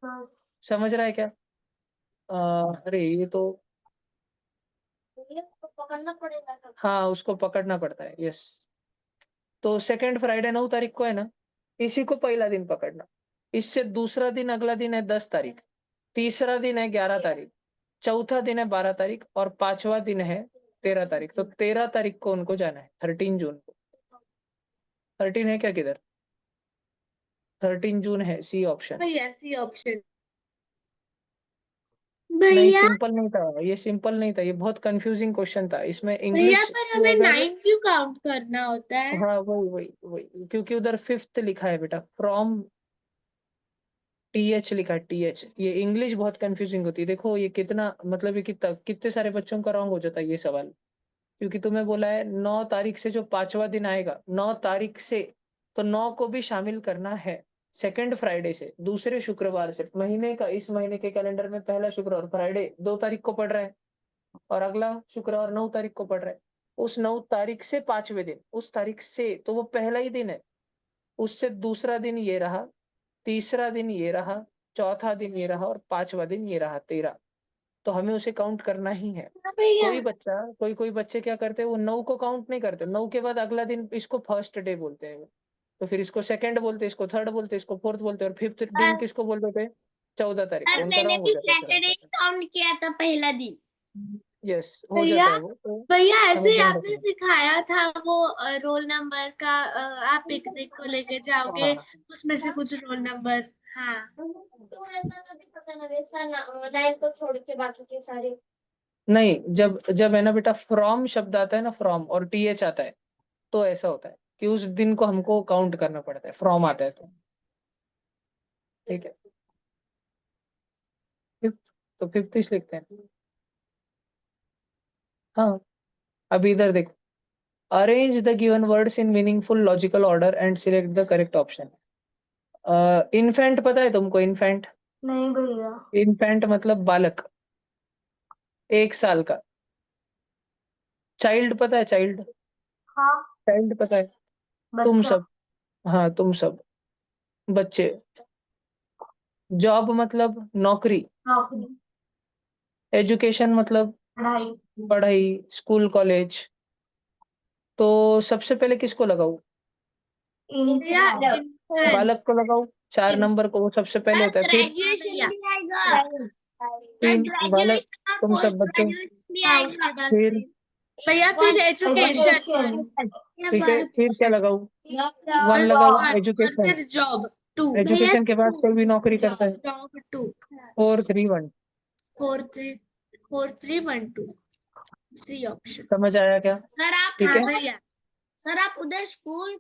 बस समझ रहा है क्या? अरे ये तो, पकड़ना पड़ेगा तो। हाँ उसको पकड़ना पड़ता है, यस। तो सेकेंड फ्राइडे 9 तारीख को है ना, इसी को पहला दिन पकड़ना। इससे दूसरा दिन, अगला दिन है 10 तारीख, तीसरा दिन है 11 तारीख, चौथा दिन है 12 तारीख, और 5वां दिन है 13 तारीख। तो 13 तारीख को उनको जाना है, 13 जून को। 13 है क्या किधर? 13 जून है, सी ऑप्शन। भैया सी ऑप्शन। नहीं भैया सिंपल नहीं था ये, सिंपल नहीं था ये, बहुत कंफ्यूजिंग क्वेश्चन था। इसमें भैया इंग्लिश पर की हमें अगर, 9 क्यों काउंट करना होता है? हाँ वही वही वही, क्योंकि उधर 5th लिखा है बेटा, फ्रॉम टीएच लिखा है, टीएच। ये इंग्लिश बहुत कंफ्यूजिंग होती है। देखो ये कितना, मतलब ये कितना, कितने सारे बच्चों का रॉन्ग हो जाता है ये सवाल। क्योंकि तुम्हें बोला है 9 तारीख से जो 5वां दिन आएगा, 9 तारीख से, तो 9 को भी शामिल करना है। सेकेंड फ्राइडे से, दूसरे शुक्रवार से, महीने का, इस महीने के कैलेंडर में पहला शुक्रवार, फ्राइडे 2 तारीख को पड़ रहा है, और अगला शुक्रवार 9 तारीख को पड़ रहा है। उस 9 तारीख से 5वें दिन, उस तारीख से, तो वो पहला ही दिन है। उससे दूसरा दिन ये रहा, तीसरा दिन ये रहा, चौथा दिन ये रहा, और 5वां दिन ये रहा, 13। तो हमें उसे काउंट करना ही है। हाँ भैया। कोई बच्चे क्या करते हैं, वो 9 को काउंट नहीं करते। 9 के बाद अगला दिन, इसको फर्स्ट डे बोलते हैं, तो फिर इसको सेकंड बोलते हैं, इसको थर्ड बोलते हैं, इसको फोर्थ बोलते हैं, और 5th दिन किसको बोल देते हैं? 14 तारीख को। और उनका मैंने रॉन्ग हो भी जाता है सैटरडे फिर। काउंट किया था पहला दिन। यस हो भैया, जाता है वो, तो भैया ऐसे हमें ही ध्यान आपने रखना। सिखाया था वो रोल नंबर का। आप पिकनिक को लेके जाओगे, हाँ उसमें से कुछ रोल नंबर हाँ तो ऐसा नहीं पता ना वैसा ना 9 को छोड़ के बाकी के सारे नहीं, जब जब है ना बेटा फ्रॉम शब्द आता है ना, फ्रॉम और टीएच आता है, तो ऐसा होता है कि उस दिन को हमको काउंट करना पड़ता है, फ्रॉम आता है तो। ठीक है, फिफ्थ, तो फिफ्थ इस लिखते हैं। हाँ, अभी इधर देखो, arrange the given words in meaningful logical order and select the correct option. Infant पता है तुमको? इन्फेंट, नहीं भैया। इन्फेंट मतलब बालक, 1 साल का। चाइल्ड पता है? चाइल्ड, हाँ, चाइल्ड पता है? तुम बच्चा। सब, हाँ तुम सब बच्चे। जॉब मतलब नौकरी। नौकरी। एजुकेशन मतलब पढ़ाई। पढ़ाई, स्कूल कॉलेज। तो सबसे पहले किसको लगाऊं? भैया इन्फेंट। इन्फेंट बालक को लगाऊं, 4 नंबर को, वो सबसे पहले होता है। फिर ग्रेजुएशन भी आएगा तीन बालक, ग्रेजुएशन और तुम सब पोस्ट बच्चों। ग्रेजुएशन भी हाँ आएगा उसके बाद फिर भैया फिर एजुकेशन एजुकेशन। ठीक है, फिर क्या लगाऊं? 1 और लगाऊं, और एजुकेशन। फिर जॉब 2 एजुकेशन के बाद कोई भी नौकरी करता है। जॉब 2 4 3 1। 4 3 1 2 C option. समझ आया क्या? सर आप ठीक हाँ है। भैया सर आप उधर स्कूल